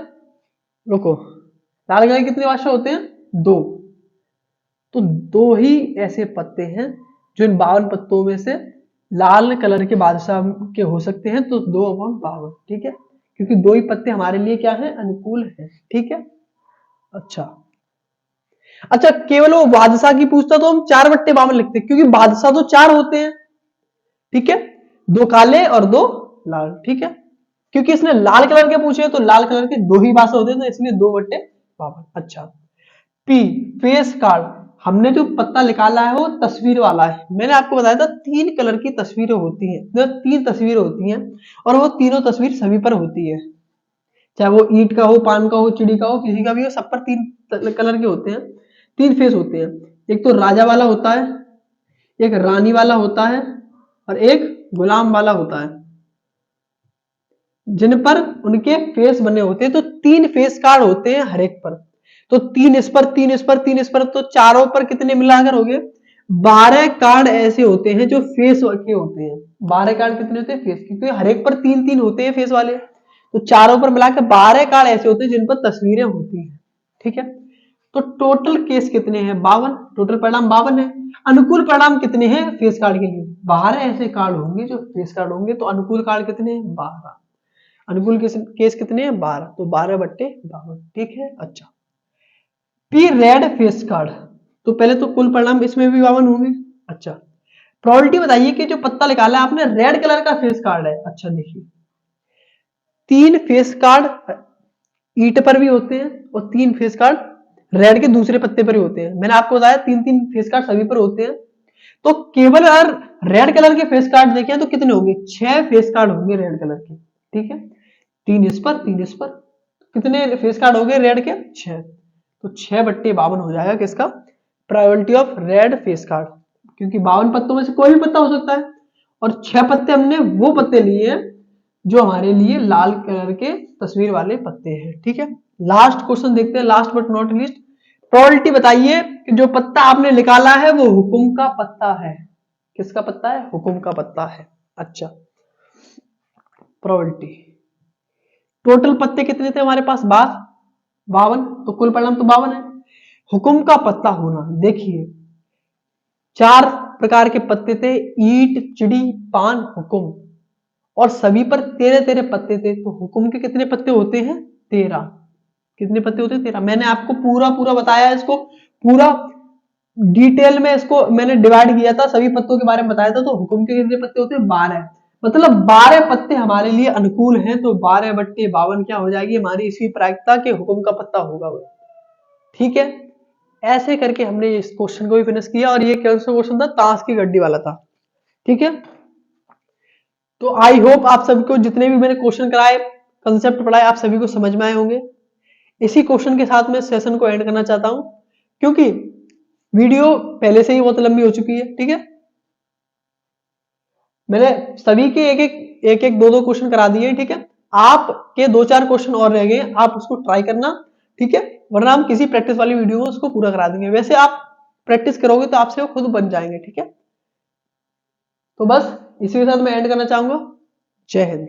रुको, लाल कलर के कितने बादशाह होते हैं, 2। तो 2 ही ऐसे पत्ते हैं जो इन 52 पत्तों में से लाल कलर के बादशाह के हो सकते हैं, तो 2/52, ठीक है, क्योंकि 2 ही पत्ते हमारे लिए क्या है, अनुकूल है, ठीक है। अच्छा केवल वो बादशाह की पूछता तो हम 4/52 लिखते, क्योंकि बादशाह तो 4 होते हैं, ठीक है, 2 काले और 2 लाल, ठीक है। क्योंकि इसने लाल कलर के पूछे तो लाल कलर के 2 ही बादशाह होते हैं, तो इसलिए 2/52। अच्छा पी फेस कार्ड, हमने जो पत्ता निकाला है वो तस्वीर वाला है। मैंने आपको बताया था 3 कलर की तस्वीरें होती हैं, 3 तस्वीरें होती हैं और वो तीनों तस्वीर सभी पर होती है, चाहे वो ईंट का हो, पान का हो, चिड़ी का हो, किसी का भी हो, सब पर 3 कलर के होते हैं, 3 फेस होते हैं। एक तो राजा वाला होता है, एक रानी वाला होता है और एक गुलाम वाला होता है, जिन पर उनके फेस बने होते हैं। तो 3 फेस कार्ड होते हैं हर एक पर, तो 3 इस पर, 3 इस पर, 3 इस पर, तो चारों पर कितने मिलाकर हो गए 12 कार्ड ऐसे होते हैं जो फेस के होते हैं। 12 कार्ड कितने होते हैं, फेस, क्योंकि हर एक पर 3-3 होते हैं फेस वाले, तो चारों पर मिलाकर 12 कार्ड ऐसे होते हैं जिन पर तस्वीरें होती हैं, ठीक है। तो टोटल केस कितने हैं, 52, टोटल परिणाम 52 है। अनुकूल परिणाम कितने हैं फेस कार्ड के लिए, 12 ऐसे कार्ड होंगे जो फेस कार्ड होंगे, तो अनुकूल कार्ड कितने हैं, 12। अनुकूल केस कितने हैं, 12, तो 12/52, ठीक है। अच्छा पी रेड फेस कार्ड, तो पहले तो कुल परिणाम इसमें भी 52 होंगे। अच्छा प्रोबेबिलिटी बताइए कि जो पत्ता निकाला है आपने रेड कलर का फेस कार्ड है। अच्छा देखिए 3 फेस कार्ड ईंट पर भी होते हैं और 3 फेस कार्ड रेड के दूसरे पत्ते पर ही होते हैं। मैंने आपको बताया 3-3 फेस कार्ड सभी पर होते हैं, तो केवल अगर रेड कलर के फेस कार्ड देखें तो कितने होंगे, 6 फेस कार्ड होंगे रेड कलर के, ठीक है, 3 इस पर 3 इस पर, कितने फेस कार्ड हो गए रेड के, 6। तो 6/52 हो जाएगा किसका, probability of red face card, क्योंकि 52 पत्तों में से कोई भी पत्ता हो सकता है, और 6 पत्ते हमने वो पत्ते लिए हैं जो हमारे लिए लाल कलर के तस्वीर वाले पत्ते हैं, ठीक है। लास्ट क्वेश्चन देखते हैं, last but not least. Probability बताइए कि जो पत्ता आपने निकाला है वो हुकुम का पत्ता है, किसका पत्ता है, हुकुम का पत्ता है। अच्छा, प्रोबेबिलिटी, टोटल पत्ते कितने थे हमारे पास, 52, तो कुल परिणाम तो 52 है। हुकुम का पत्ता होना, देखिए 4 प्रकार के पत्ते थे, ईंट, चिड़ी, पान, हुकुम, और सभी पर 13-13 पत्ते थे। तो हुकुम के कितने पत्ते होते हैं, 13। कितने पत्ते होते हैं, 13। मैंने आपको पूरा पूरा बताया, इसको पूरा डिटेल में इसको मैंने डिवाइड किया था, सभी पत्तों के बारे में बताया था। तो हुकुम के कितने पत्ते होते हैं, 12, मतलब 12 पत्ते हमारे लिए अनुकूल हैं। तो 12/52 क्या हो जाएगी हमारी इसी प्रायिकता के हुकुम का पत्ता होगा वो, ठीक है। ऐसे करके हमने इस क्वेश्चन को भी फिनिश किया, और ये कौन सा क्वेश्चन था, ताश की गड्डी वाला था, ठीक है। तो आई होप आप सभी को जितने भी मैंने क्वेश्चन कराए, कंसेप्ट पढ़ाए, आप सभी को समझ में आए होंगे। इसी क्वेश्चन के साथ मैं सेशन को एंड करना चाहता हूं, क्योंकि वीडियो पहले से ही बहुत लंबी हो चुकी है, ठीक है। मैंने सभी के एक एक 2-2 क्वेश्चन करा दिए, ठीक है। आपके 2-4 क्वेश्चन और रह गए, आप उसको ट्राई करना, ठीक है, वरना हम किसी प्रैक्टिस वाली वीडियो में उसको पूरा करा देंगे। वैसे आप प्रैक्टिस करोगे तो आपसे वो खुद बन जाएंगे, ठीक है। तो बस इसी के साथ मैं एंड करना चाहूंगा। जय हिंद।